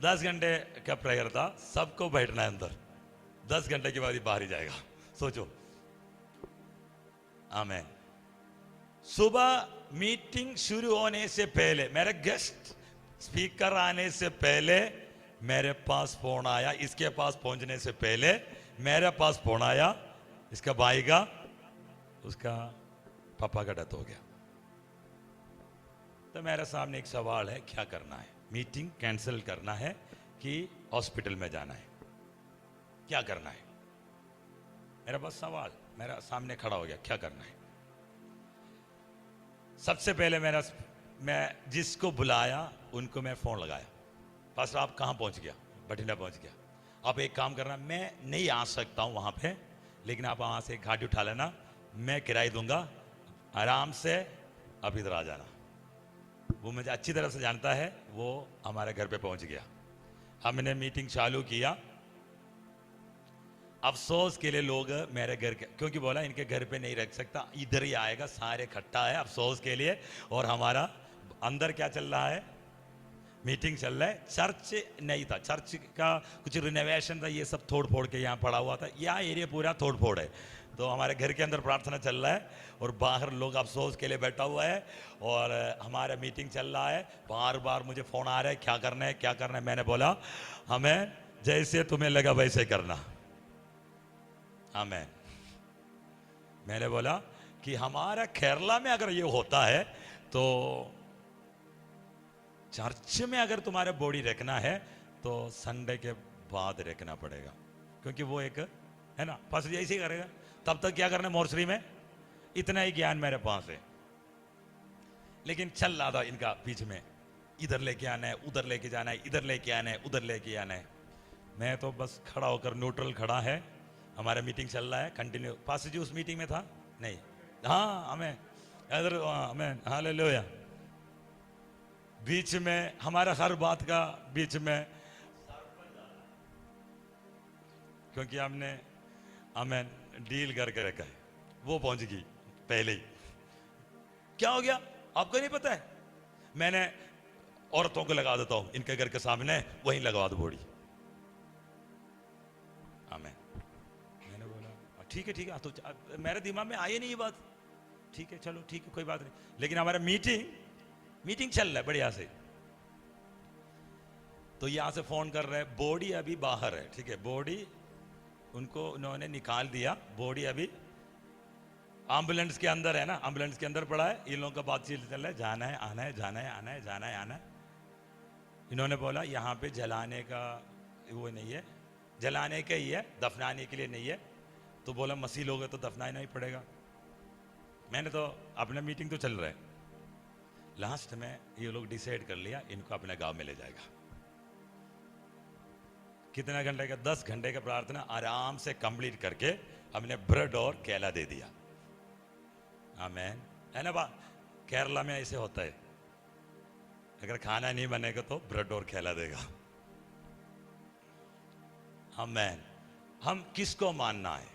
10 घंटे का प्रेयर था, सबको बैठना है अंदर, 10 घंटे के बाद ही बाहर ही जाएगा। सोचो। आमेन। सुबह मीटिंग शुरू होने से पहले, मेरे गेस्ट स्पीकर आने से पहले मेरे पास फोन आया। इसके पास पहुंचने से पहले मेरे पास फोन आया, इसका भाई का, उसका पापा का डेथ हो गया। तो मेरे सामने एक सवाल है, क्या करना है? मीटिंग कैंसिल करना है कि हॉस्पिटल में जाना है? क्या करना है? मेरे पास सवाल मेरा सामने खड़ा हो गया, क्या करना है? सबसे पहले मैं जिसको बुलाया उनको मैं फोन लगाया, पास्टर आप कहाँ पहुंच गया? बठिंडा पहुंच गया। आप एक काम करना, मैं नहीं आ सकता हूं वहां पे, लेकिन आप वहां से गाड़ी उठा लेना, मैं किराया दूंगा, आराम से आप इधर आ जाना। वो मुझे अच्छी तरह से जानता है, वो हमारे घर पे पहुंच गया। हमने मीटिंग चालू किया। अफसोस के लिए लोग मेरे घर के, क्योंकि बोला इनके घर पे नहीं रख सकता, इधर ही आएगा, सारे इकट्ठा है अफसोस के लिए। और हमारा अंदर क्या चल रहा है? मीटिंग चल रहा है। चर्च नहीं था, चर्च का कुछ रिनोवेशन था, ये सब तोड़ फोड़ के यहाँ पड़ा हुआ था। यह एरिया पूरा तोड़ फोड़ है। तो हमारे घर के अंदर प्रार्थना चल रहा है और बाहर लोग अफसोस के लिए बैठा हुआ है, और हमारा मीटिंग चल रहा है। बार बार मुझे फोन आ रहा है, क्या करना है, क्या करना है। मैंने बोला हमें जैसे तुम्हें लगा वैसे करना। आमेन। मैंने बोला कि हमारा केरला में अगर ये होता है तो चर्च में अगर तुम्हारे बॉडी रखना है तो संडे के बाद रखना पड़ेगा, क्योंकि वो एक है ना, पास्टर जी ऐसे ही करेगा। तब तक क्या करना है मोर्चरी में, इतना ही ज्ञान मेरे पास है। लेकिन चल रहा था इनका बीच में, इधर लेके आना है, उधर लेके जाना है, इधर लेके आना है, उधर लेके आना है। मैं तो बस खड़ा होकर न्यूट्रल खड़ा है, हमारा मीटिंग चल रहा है कंटिन्यू। पास्टर जी उस मीटिंग में था नहीं? हाँ हमें इधर, हमें हालेलुया। बीच में हमारा हर बात का बीच में, क्योंकि हमने हमें डील करके रखा है, वो पहुंच गई पहले ही। क्या हो गया आपको नहीं पता है? मैंने औरतों को लगा देता हूं इनके घर के सामने, वहीं लगवा दो बोड़ी। आमेन। मैंने बोला ठीक है ठीक है, तो मेरे दिमाग में आई नहीं ये बात। ठीक है चलो ठीक है कोई बात नहीं। लेकिन हमारा मीटिंग चल रहा है बढ़िया से, तो यहां से फोन कर रहे हैं, बॉडी अभी बाहर है, ठीक है, बॉडी उनको उन्होंने निकाल दिया, बॉडी अभी एम्बुलेंस के अंदर है ना, एम्बुलेंस के अंदर पड़ा है। इन लोगों का बातचीत चल रहा है, जाना है आना है, जाना है आना है, जाना है आना है। इन्होंने बोला यहाँ पे जलाने का वो नहीं है, जलाने का ही है, दफनाने के लिए नहीं है। तो बोला मसीह लोग है तो दफनाना ही पड़ेगा। मैंने तो अपना मीटिंग तो चल रहा है, लास्ट में ये लोग डिसाइड कर लिया इनको अपने गांव में ले जाएगा। कितना घंटे का? 10 घंटे का प्रार्थना आराम से कंप्लीट करके हमने ब्रेड और केला दे दिया। आमेन, है ना। केरला में ऐसे होता है, अगर खाना नहीं बनेगा तो ब्रेड और केला देगा। आमेन। हम किसको मानना है?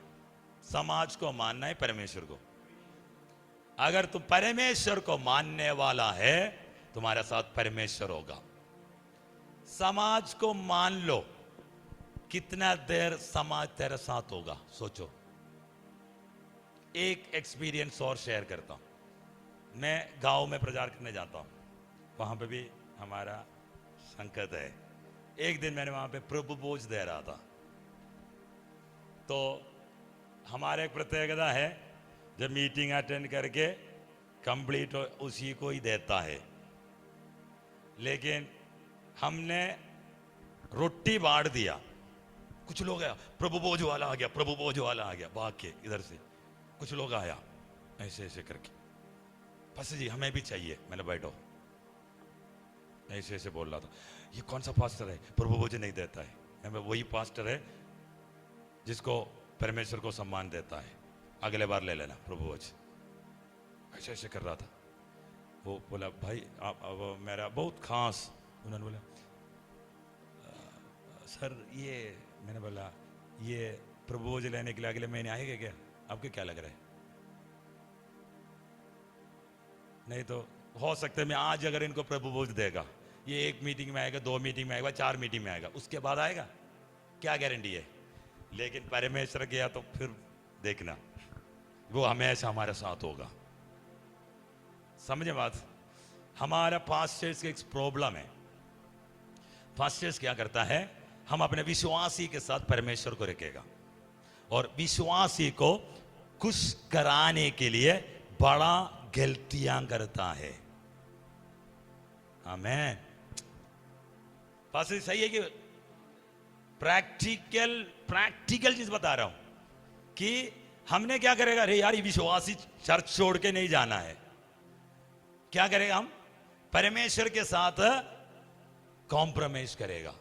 समाज को मानना है, परमेश्वर को। अगर तुम परमेश्वर को मानने वाला है, तुम्हारे साथ परमेश्वर होगा। समाज को मान लो, कितना देर समाज तेरे साथ होगा सोचो। एक एक्सपीरियंस और शेयर करता हूं। मैं गांव में प्रचार करने जाता हूं, वहां पे भी हमारा संकट है। एक दिन मैंने वहां पे प्रभु बोझ दे रहा था, तो हमारे एक प्रतियोगिता है, जब मीटिंग अटेंड करके कंप्लीट उसी को ही देता है। लेकिन हमने रोटी बांट दिया, कुछ लोग आया, प्रभु बोझ वाला आ गया, प्रभु बोझ वाला आ गया, भाग के इधर से कुछ लोग आया ऐसे ऐसे करके, पास्टर जी हमें भी चाहिए। मैंने बैठो, ऐसे ऐसे बोल रहा था। ये कौन सा पास्टर है प्रभु बोझ नहीं देता है? मैं वही पास्टर है जिसको परमेश्वर को सम्मान देता है, अगले बार ले लेना प्रभु बोझ। ऐसे ऐसे कर रहा था। वो बोला भाई आप मेरा बहुत खास, उन्होंने बोला सर ये, मैंने बोला ये प्रभु बोझ लेने के लिए अगले महीने आएगा क्या? आपको क्या लग रहा है? नहीं तो हो सकता है मैं आज अगर इनको प्रभु बोझ देगा, ये 1 मीटिंग में आएगा, 2 मीटिंग में आएगा, 4 मीटिंग में आएगा, उसके बाद आएगा, क्या गारंटी है? लेकिन परमेश्वर गया तो फिर देखना, वो हमेशा हमारे साथ होगा। समझे बात? हमारा पास्टर्स की एक प्रॉब्लम है। पास्टर्स क्या करता है, हम अपने विश्वासी के साथ परमेश्वर को रखेगा, और विश्वासी को खुश कराने के लिए बड़ा गलतियां करता है। आमेन। पास्टर सही है कि प्रैक्टिकल चीज बता रहा हूं कि हमने क्या करेगा, अरे यार ये विश्वासी चर्च छोड़ के नहीं जाना है, क्या करेगा, हम परमेश्वर के साथ कॉम्प्रोमाइज करेगा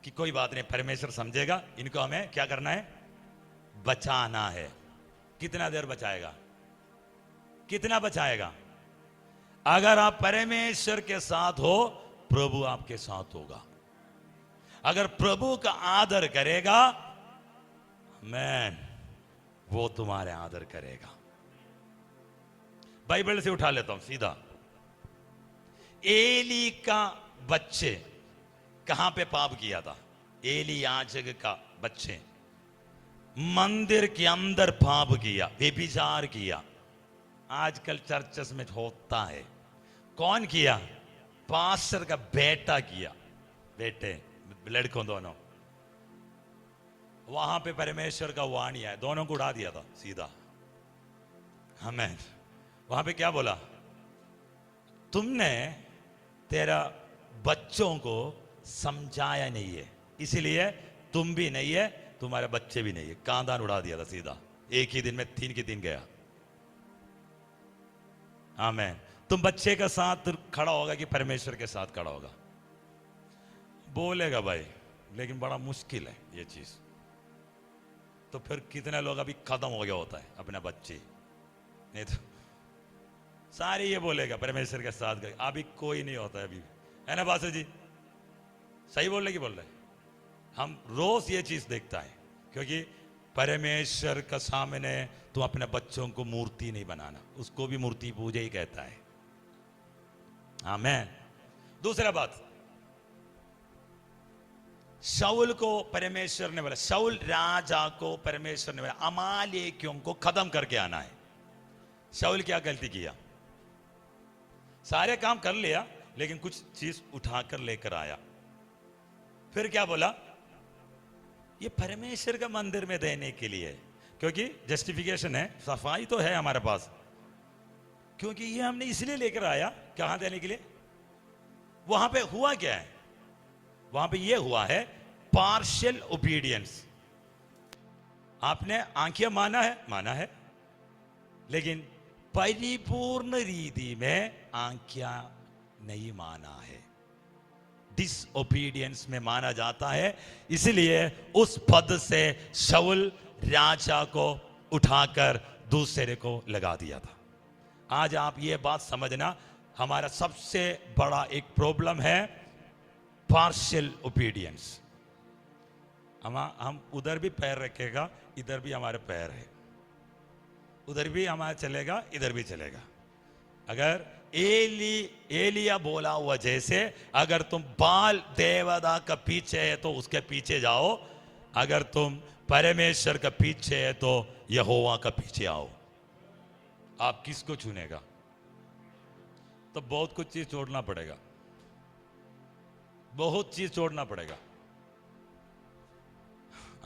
कि कोई बात नहीं, परमेश्वर समझेगा, इनको हमें क्या करना है, बचाना है। कितना देर बचाएगा? कितना बचाएगा? अगर आप परमेश्वर के साथ हो, प्रभु आपके साथ होगा। अगर प्रभु का आदर करेगा, मैन वो तुम्हारे आदर करेगा। बाइबल से उठा लेता हूं सीधा। एली का बच्चे कहां पे पाप किया था? एली याजक का बच्चे मंदिर के अंदर पाप किया, व्यभिचार किया। आजकल चर्चेस में होता है। कौन किया? पास्टर का बेटा किया, बेटे लड़कों दोनों। वहां पे परमेश्वर का वाणी है, दोनों को उड़ा दिया था सीधा। हमें वहां पे क्या बोला? तुमने तेरा बच्चों को समझाया नहीं है, इसलिए तुम भी नहीं है, तुम्हारे बच्चे भी नहीं है। कांदान उड़ा दिया था सीधा, एक ही दिन में 3 के 3 गया। आमेन। तुम बच्चे के साथ खड़ा होगा कि परमेश्वर के साथ खड़ा होगा? बोलेगा भाई, लेकिन बड़ा मुश्किल है ये चीज। तो फिर कितने लोग अभी खत्म हो गया होता है अपने बच्चे, नहीं तो सारे ये बोलेगा परमेश्वर के साथ गए। अभी कोई नहीं होता है अभी, है ना बासु जी? सही बोल रहे कि बोल रहे? हम रोज ये चीज देखता है, क्योंकि परमेश्वर का सामने तुम अपने बच्चों को मूर्ति नहीं बनाना, उसको भी मूर्ति पूजा ही कहता है। आमेन। दूसरा बात, शाऊल को परमेश्वर ने बोला, शाऊल राजा को परमेश्वर ने बोला अमालेकियों को खत्म करके आना है। शाऊल क्या गलती किया? सारे काम कर लिया, लेकिन कुछ चीज उठाकर लेकर आया। फिर क्या बोला? ये परमेश्वर का मंदिर में देने के लिए, क्योंकि जस्टिफिकेशन है, सफाई तो है हमारे पास, क्योंकि ये हमने इसलिए लेकर आया। कहां देने के लिए? वहां पे हुआ क्या है? वहां पे ये हुआ है पार्शियल ओबीडियंस। आपने आंखियां माना है, लेकिन परिपूर्ण रीति में आंखियां नहीं माना है, डिसओबीडियंस में माना जाता है। इसलिए उस पद से शाऊल राजा को उठाकर दूसरे को लगा दिया था। आज आप ये बात समझना, हमारा सबसे बड़ा एक प्रॉब्लम है पार्शियल ओबीडियंस। हम उधर भी पैर रखेगा, इधर भी हमारे पैर है, उधर भी हमारा चलेगा, इधर भी चलेगा। अगर एलिया बोला हुआ जैसे, अगर तुम बाल देवता का पीछे है तो उसके पीछे जाओ, अगर तुम परमेश्वर का पीछे है तो यहोवा का पीछे आओ। आप किसको चुनेगा? तो बहुत कुछ चीज छोड़ना पड़ेगा, बहुत चीज छोड़ना पड़ेगा।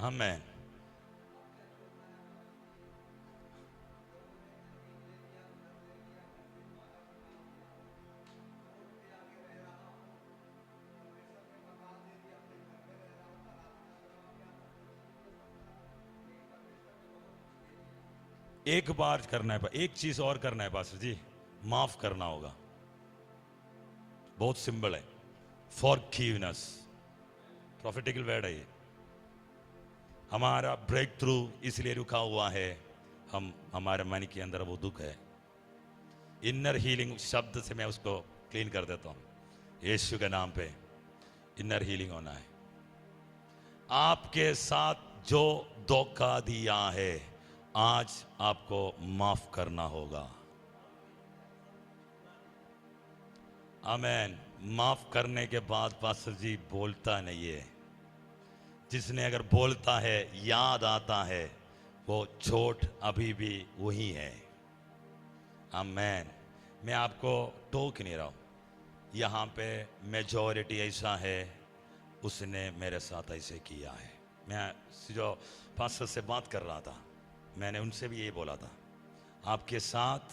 आमीन। एक बार करना है, एक चीज और करना है पास्टर जी, माफ करना होगा। बहुत सिंपल है, फॉरगिवनेस, प्रॉफिटिकल वर्ड है ये। हमारा ब्रेक थ्रू इसलिए रुका हुआ है, हमारे मन के अंदर वो दुख है। इनर हीलिंग शब्द से मैं उसको क्लीन कर देता हूं। यीशु के नाम पे इनर हीलिंग होना है। आपके साथ जो धोखा दिया है, आज आपको माफ करना होगा। आमीन। माफ करने के बाद पास्टर जी बोलता नहीं है, जिसने अगर बोलता है, याद आता है, वो चोट अभी भी वही है। आमीन। मैं आपको टोक नहीं रहा हूं, यहां पे मेजॉरिटी ऐसा है, उसने मेरे साथ ऐसे किया है। मैं जो पास्टर से बात कर रहा था, मैंने उनसे भी ये बोला था, आपके साथ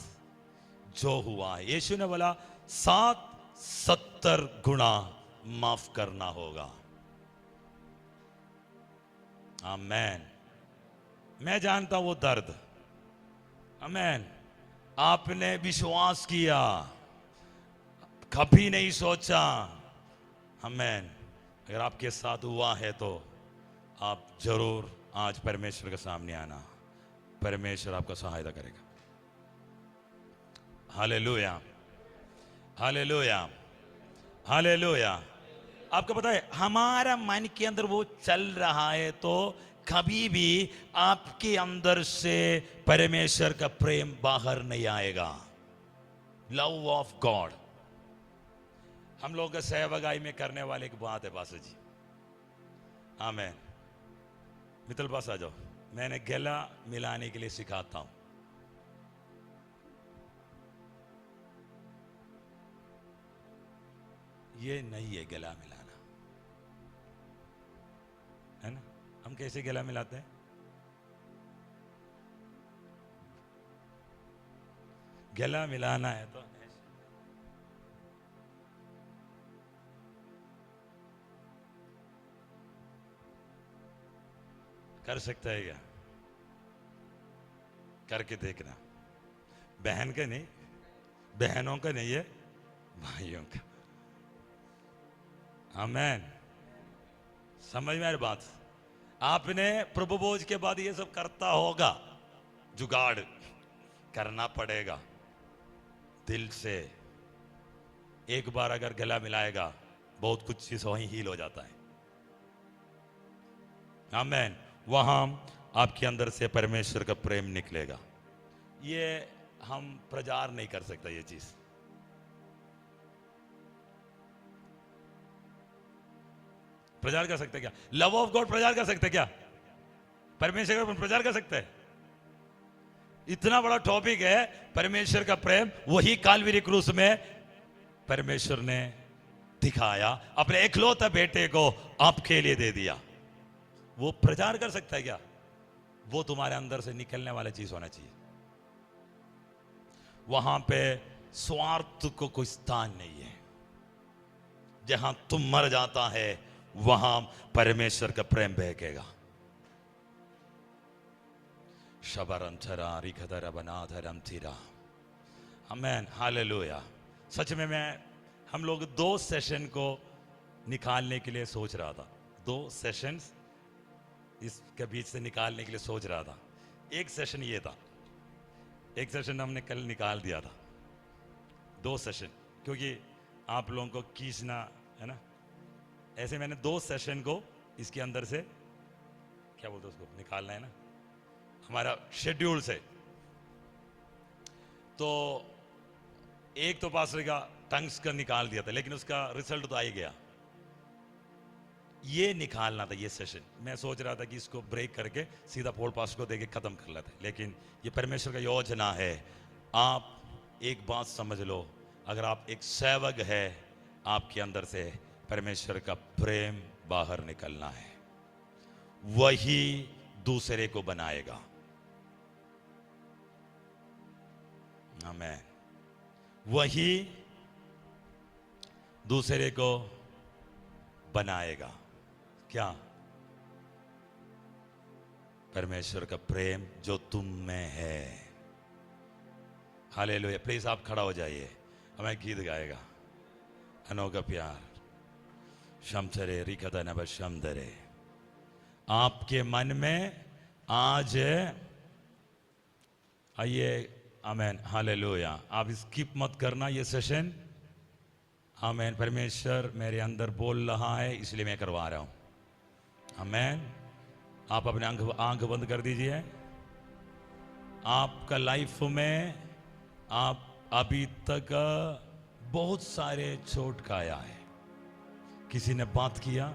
जो हुआ है, यीशु ने बोला 70 गुना माफ करना होगा। आमीन। मैं जानता हूं वो दर्द। आमीन। आपने विश्वास किया, कभी नहीं सोचा। आमीन। अगर आपके साथ हुआ है तो आप जरूर आज परमेश्वर के सामने आना, परमेश्वर आपका सहायता करेगा। Hallelujah, hallelujah, hallelujah. आपको पता है, हमारा मन के अंदर वो चल रहा है तो कभी भी आपके अंदर से परमेश्वर का प्रेम बाहर नहीं आएगा। Love of God. हम लोग सेवगाई में करने वाले एक बात है पास्टर जी। आमीन। मित्तल पास आ जाओ, मैंने गला मिलाने के लिए सिखाता हूं। ये नहीं है गला मिलाना, है ना? हम कैसे गला मिलाते हैं? गला मिलाना है तो कर सकता है क्या? करके देखना। बहन का नहीं, बहनों का नहीं है, भाइयों का। आमेन। समझ में आ रही बात? आपने प्रभु भोज के बाद ये सब करता होगा, जुगाड़ करना पड़ेगा दिल से। एक बार अगर गला मिलाएगा, बहुत कुछ चीज वहीं हील हो जाता है। आमेन। वहां आपके अंदर से परमेश्वर का प्रेम निकलेगा। ये हम प्रचार नहीं कर सकता, ये चीज प्रचार कर सकते क्या? लव ऑफ गॉड प्रचार कर सकते क्या? परमेश्वर का प्रचार कर सकते हैं? इतना बड़ा टॉपिक है परमेश्वर का प्रेम। वही काल्वरी क्रूस में परमेश्वर ने दिखाया, अपने एकलौते बेटे को आपके लिए दे दिया। वो प्रचार कर सकता है क्या? वो तुम्हारे अंदर से निकलने वाला चीज होना चाहिए। वहां पे स्वार्थ को कोई स्थान नहीं है। जहां तुम मर जाता है, वहां परमेश्वर का प्रेम बहकेगा। शबरम थरा रिखदर बनाधरम थीरा। आमेन, हालेलुया। सच में हम लोग 2 सेशन को निकालने के लिए सोच रहा था। 2 सेशंस इसके बीच से निकालने के लिए सोच रहा था। एक सेशन ये था, एक सेशन हमने कल निकाल दिया था। 2 सेशन, क्योंकि आप लोगों को खींचना है ना, ऐसे मैंने 2 सेशन को इसके अंदर से, क्या बोलते हैं उसको, निकालना है ना, हमारा शेड्यूल से। तो एक तो पास्टर का टंग्स का निकाल दिया था, लेकिन उसका रिजल्ट तो आ ही गया। ये निकालना था, ये सेशन। मैं सोच रहा था कि इसको ब्रेक करके सीधा पॉल पास्टर को देके खत्म कर लेते, लेकिन ये परमेश्वर का योजना है। आप एक बात समझ लो, अगर आप एक सेवक है, आपके अंदर से परमेश्वर का प्रेम बाहर निकलना है। वही दूसरे को बनाएगा। आमेन। वही दूसरे को बनाएगा। क्या? परमेश्वर का प्रेम जो तुम में है। हालेलुया। प्लीज आप खड़ा हो जाइए, हमें गीत गाएगा। अनोखा प्यार शमचरे रिकदा नब शमदरे। आपके मन में आज आइए। आमेन, हालेलुया। आप स्किप मत करना ये सेशन। आमेन। परमेश्वर मेरे अंदर बोल रहा है, इसलिए मैं करवा रहा हूं। आमेन। आप अपने आंख बंद कर दीजिए। आपका लाइफ में आप अभी तक बहुत सारे चोट खाया है। किसी ने बात किया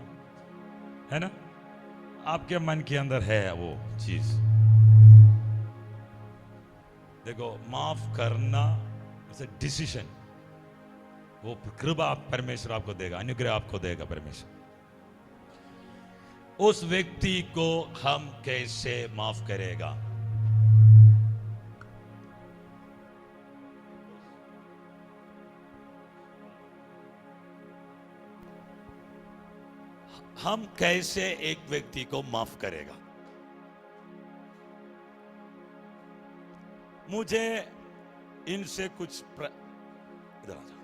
है ना, आपके मन के अंदर है वो चीज। देखो, माफ करना इट्स अ डिसीजन। वो कृपा परमेश्वर आपको देगा, अनुग्रह आपको देगा परमेश्वर। उस व्यक्ति को हम कैसे माफ करेगा? हम कैसे एक व्यक्ति को माफ करेगा? मुझे इनसे कुछ इधर आ जाओ।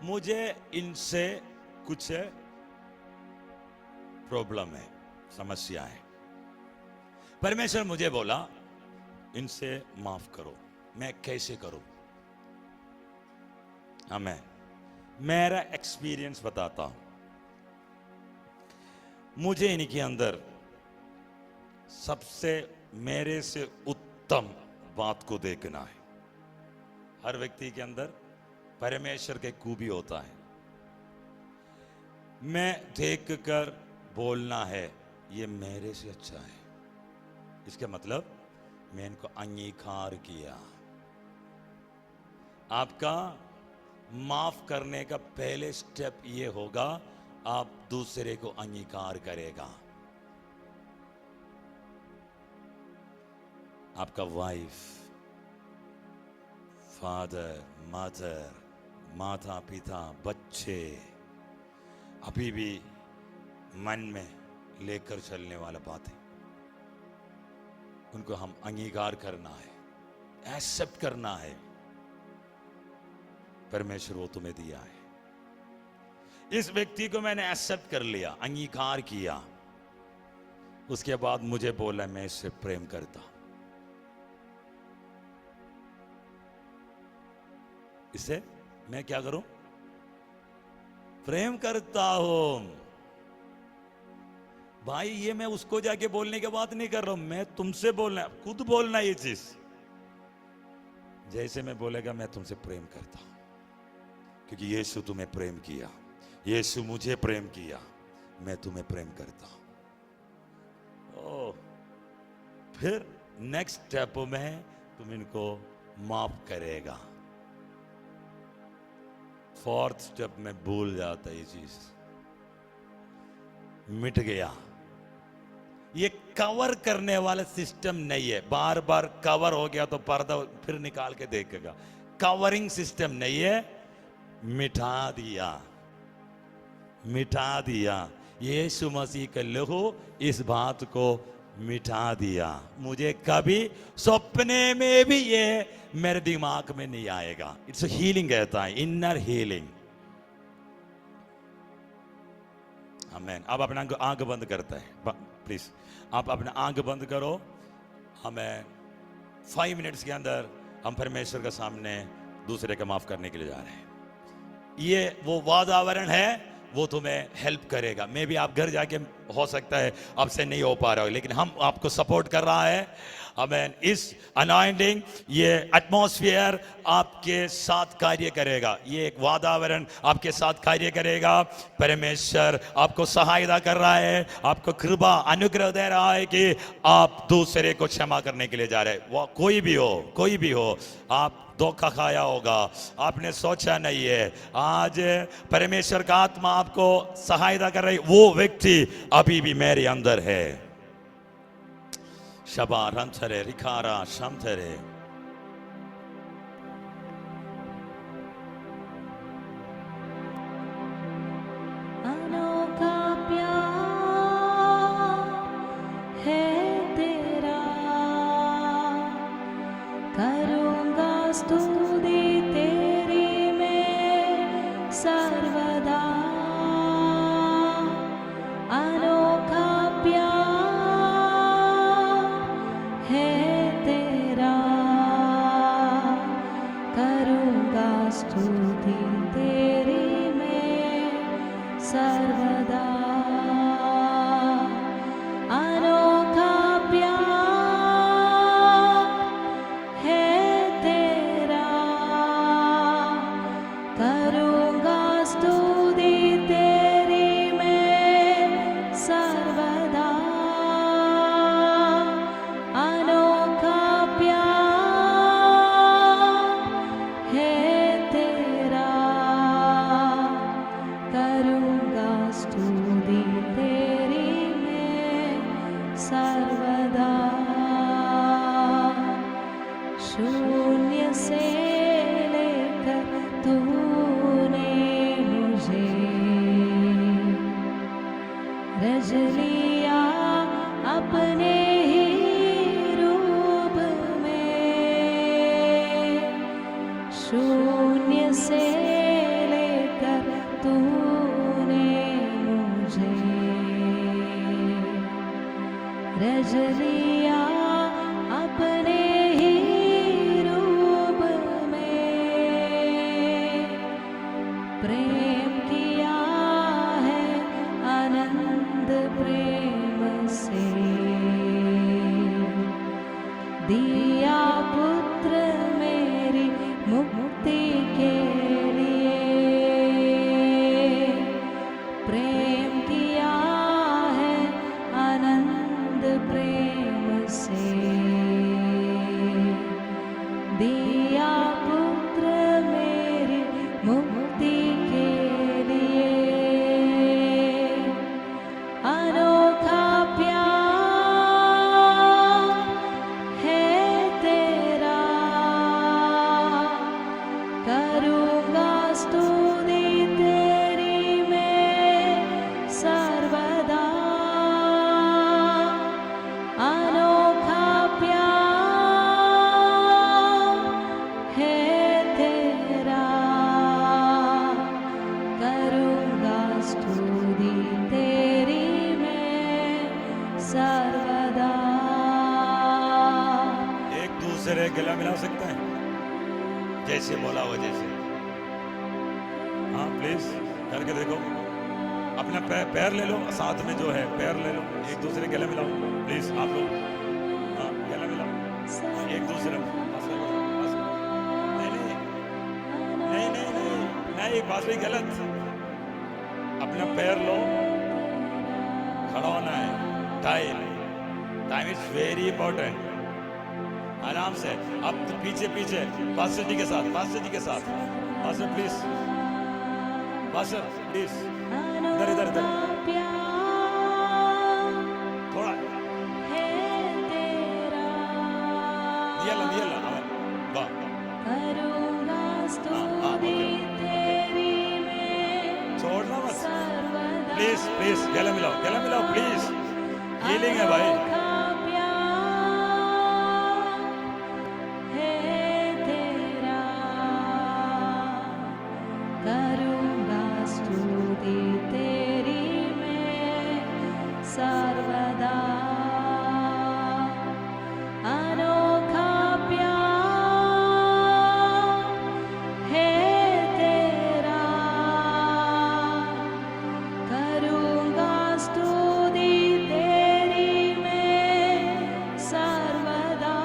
मुझे इनसे कुछ प्रॉब्लम है, समस्या है। परमेश्वर मुझे बोला इनसे माफ करो। मैं कैसे करूं? मैं मेरा एक्सपीरियंस बताता हूं। मुझे इनके अंदर सबसे मेरे से उत्तम बात को देखना है। हर व्यक्ति के अंदर परमेश्वर के खूबी होता है। मैं देख कर बोलना है ये मेरे से अच्छा है। इसका मतलब मैं इनको अंगीकार किया। आपका माफ करने का पहले स्टेप ये होगा, आप दूसरे को अंगीकार करेगा। आपका वाइफ, फादर, मदर, माता पिता, बच्चे अभी भी मन में लेकर चलने वाला बातें, उनको हम अंगीकार करना है, एक्सेप्ट करना है। परमेश्वर वो तुम्हें दिया है। इस व्यक्ति को मैंने एक्सेप्ट कर लिया, अंगीकार किया, उसके बाद मुझे बोला मैं इससे प्रेम करता। इससे मैं क्या करूं? प्रेम करता हूं। भाई ये मैं उसको जाके बोलने की बात नहीं कर रहा हूं, मैं तुमसे बोलना, खुद बोलना ये चीज। जैसे मैं बोलेगा मैं तुमसे प्रेम करता हूं, क्योंकि यीशु तुम्हें प्रेम किया, यीशु मुझे प्रेम किया, मैं तुम्हें प्रेम करता हूं। फिर नेक्स्ट स्टेप में तुम इनको माफ करेगा। फोर्थ स्टेप में भूल जाता है, ये चीज मिट गया। ये कवर करने वाला सिस्टम नहीं है। बार बार कवर हो गया तो पर्दा फिर निकाल के देखेगा। कवरिंग सिस्टम नहीं है, मिटा दिया, मिटा दिया। यीशु मसीह का लहू इस बात को मिटा दिया। मुझे कभी सपने में भी ये मेरे दिमाग में नहीं आएगा। इट्स हीलिंग कहता है, इनर हीलिंग। आमीन। अब अपना आंख बंद करता है, प्लीज आप अपना आंख बंद करो। हमें 5 मिनट्स के अंदर हम परमेश्वर के सामने दूसरे को माफ करने के लिए जा रहे हैं। ये वो वातावरण है, वो तुम्हें हेल्प करेगा। मे भी आप घर जाके हो सकता है आपसे नहीं हो पा रहा हो, लेकिन हम आपको सपोर्ट कर रहा है। आमीन। इस अनॉइंटिंग, ये एटमॉस्फेयर आपके साथ कार्य करेगा, ये एक वातावरण आपके साथ कार्य करेगा। परमेश्वर आपको सहायता कर रहा है, आपको कृपा अनुग्रह दे रहा है कि आप दूसरे को क्षमा करने के लिए जा रहे हैं। वो कोई भी हो, कोई भी हो, आप धोखा खाया होगा, आपने सोचा नहीं है, आज परमेश्वर का आत्मा आपको सहायता कर रही। वो व्यक्ति अभी भी मेरे अंदर है। शबा रंथरे रिखारा शमथरे। अनोखा प्यार है तेरा, करूँगा स्तुति तेरी मैं सर्वदा। अनोखा प्यार है तेरा, करूँगा स्तुति तेरी मैं सर्वदा। अनोखा प्यार है तेरा, करूँगा स्तुति तेरी मैं सर्वदा। अनोखा प्यार है तेरा, करूँगा स्तुति तेरी मैं सर्वदा। शून्य से लेकर तूने मुझे रच लिया अपने ही रूप में। शून्य से लेकर तूने मुझे रच लिया अपने ही रूप में। प्रेम किया है आनंद प्रेम से, दिया पुत्र मेरी मुक्ति के लिए। प्रेम किया है आनंद प्रेम से, दिया पुत्र मेरी मुक्ति के लिए। अनोखा प्यार है तेरा, दूसरे गला मिला सकते हैं, जैसे बोला वो जैसे। हाँ प्लीज करके देखो। अपना पैर ले लो, साथ में जो है पैर ले लो, एक दूसरे गले मिलाओ प्लीज आप लोग। हाँ गला मिलाओ एक दूसरे में। नहीं नहीं नहीं नहीं नहीं, बात भी गलत। अपना पैर लो, खड़ा होना है। Time is very important. आराम से। अब तो पीछे पीछे पास्टर जी के साथ, पास्टर जी के साथ। पास्टर प्लीज, पास्टर प्लीज, इधर इधर इधर थोड़ा दिया वाह। छोड़ना मत प्लीज प्लीज, गला मिलाओ प्लीज। हीलिंग है भाई। सर्वदा अनोखा प्यार है तेरा, करूँगा स्तुति तेरी मैं सर्वदा।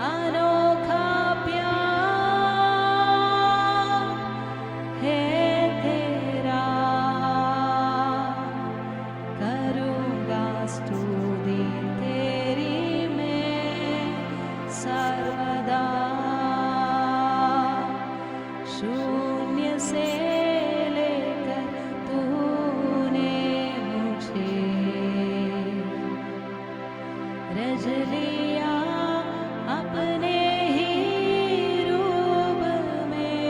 अनोखा प्यार है तेरा, करूँगा स्तुति तेरी मैं सर्वदा। शून्य से लेकर तूने मुझे रच लिया अपने ही रूप में।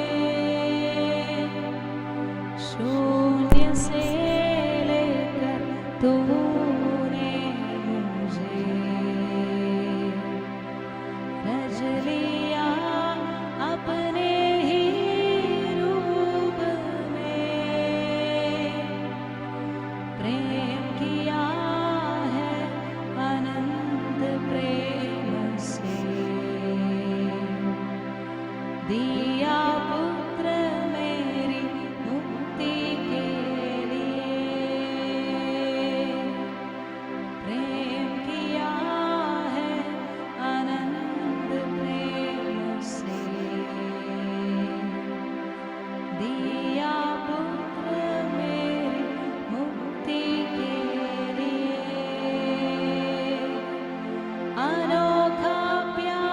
शून्य से लेकर तूने मुझे रच लिया अपने ही रूप में। प्रेम किया है अनंत प्रेम से, दिया पुत्र मेरी मुक्ति के लिए। प्रेम किया है अनंत प्रेम से, दिया पुत्र मेरी मुक्ति के लिए। अनोखा प्यार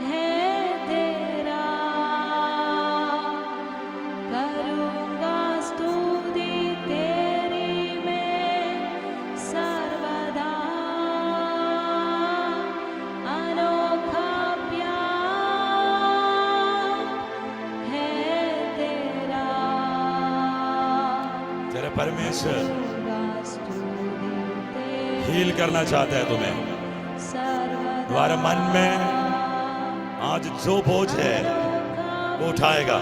है तेरा, करूँगा स्तुति तेरी मैं सर्वदा। अनोखा प्यार है तेरा, तेरे परमेश्वर करूँगा स्तुति तेरी हील करना चाहता है तुम्हें। सर्वदा। तुम्हारे मन में आज जो बोझ है वो उठाएगा।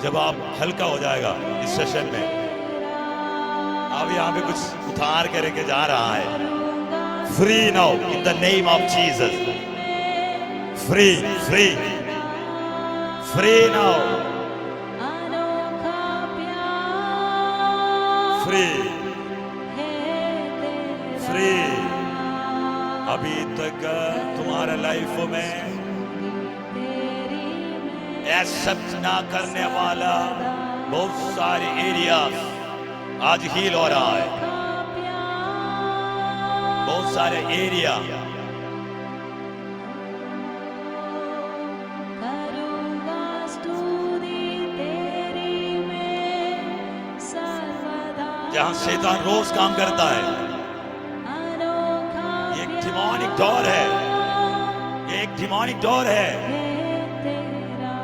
जब आप हल्का हो जाएगा इस सेशन में, आप यहाँ पे कुछ उतार के लेके जा रहा है। Free now in the name of Jesus. Free free free now. अनोखा प्यार फ्री है तेरा, फ्री। अभी तक तुम्हारे लाइफ में तेरी मैं एक्सेप्ट ना करने वाला बहुत सारे एरियाज आज हील हो रहा है। बहुत सारे एरिया करूँगा स्तुति तेरी मैं सर्वदा। जहां शैतान रोज काम करता है। अनोखा ये एक डिमोनिक डोर है, ये एक डिमोनिक डोर है। है तेरा,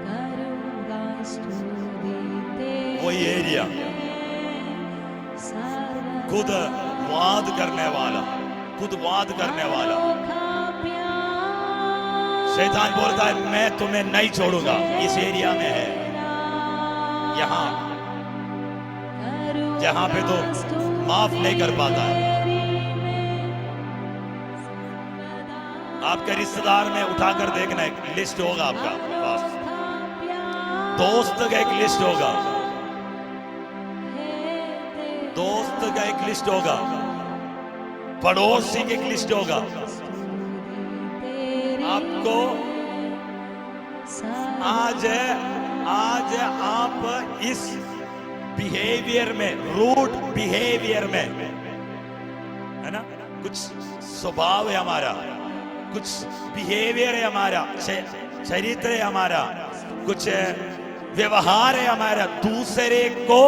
करूँगा स्तुति तेरी वही एरिया सर्वदा। खुद वाद करने वाला, खुद वाद करने वाला अनोखा प्यार शैतान बोलता है मैं तुम्हें नहीं छोड़ूंगा। इस एरिया में है, यहाँ यहाँ पे तो माफ नहीं कर पाता है। आपके रिश्तेदार में उठाकर देखना, एक लिस्ट होगा आपका पास, दोस्त का एक लिस्ट होगा, दोस्त का एक लिस्ट होगा, पड़ोसी की एक लिस्ट होगा। आपको आज आप इस बिहेवियर में, रूट बिहेवियर में, है ना, कुछ स्वभाव है हमारा, कुछ बिहेवियर है हमारा, चरित्र है हमारा, कुछ व्यवहार है हमारा, दूसरे को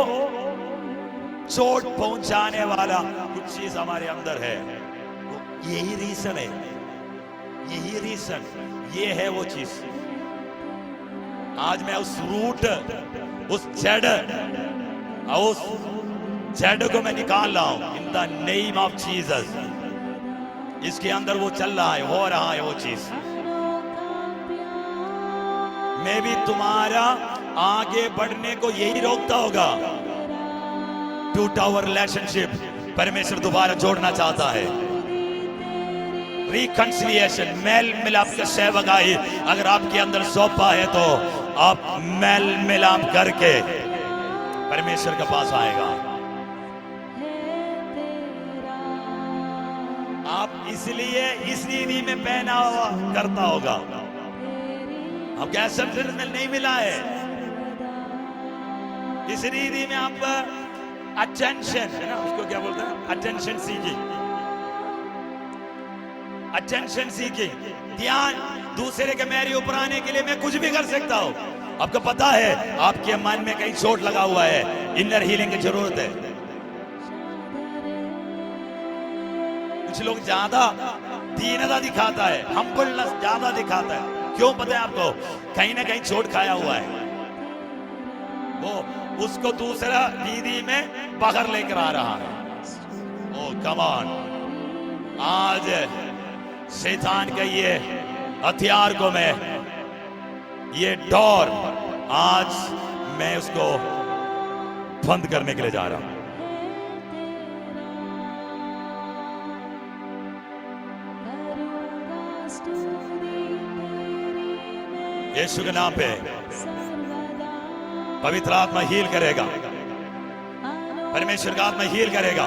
चोट पहुंचाने वाला कुछ चीज हमारे अंदर है। यही रीजन है, यही रीजन, ये है वो चीज। आज मैं उस रूट, उस जड़ को मैं निकाल रहा हूं in the name of Jesus. इसके अंदर वो चल रहा है, हो रहा है वो चीज। मैं भी तुम्हारा आगे बढ़ने को यही रोकता होगा। टूटा हुआ रिलेशनशिप परमेश्वर दोबारा जोड़ना चाहता है। रिकंसिलिएशन, मेल मिलाप का सेवकाई अगर आपके अंदर सौंपा है तो आप मेल मिलाप करके परमेश्वर के पास आएगा। आप इसलिए इस रीति में पहना हुआ करता होगा, अब कैसे नहीं मिला है, इस रीति में आप अटेंशन, है ना, उसको क्या बोलते हैं, अटेंशन सीकिंग, अटेंशन सीकिंग, ध्यान दूसरे के मेरे ऊपर आने के लिए मैं कुछ भी कर सकता हूं। आपको पता है आपके मन में कहीं चोट लगा हुआ है, इनर हीलिंग की जरूरत है। कुछ लोग ज्यादा दीनता दिखाता है, हम्बलनेस ज्यादा दिखाता है। क्यों पता है आपको? कहीं ना कहीं चोट खाया हुआ है, वो उसको दूसरा दीदी में बाहर लेकर आ रहा है। ओ कम ऑन, आज शैतान का ये हथियार को मैं, ये डोर आज मैं उसको बंद करने के लिए जा रहा हूं। यीशु के नाम पे पवित्र आत्मा हील करेगा, परमेश्वर का आत्मा हील करेगा।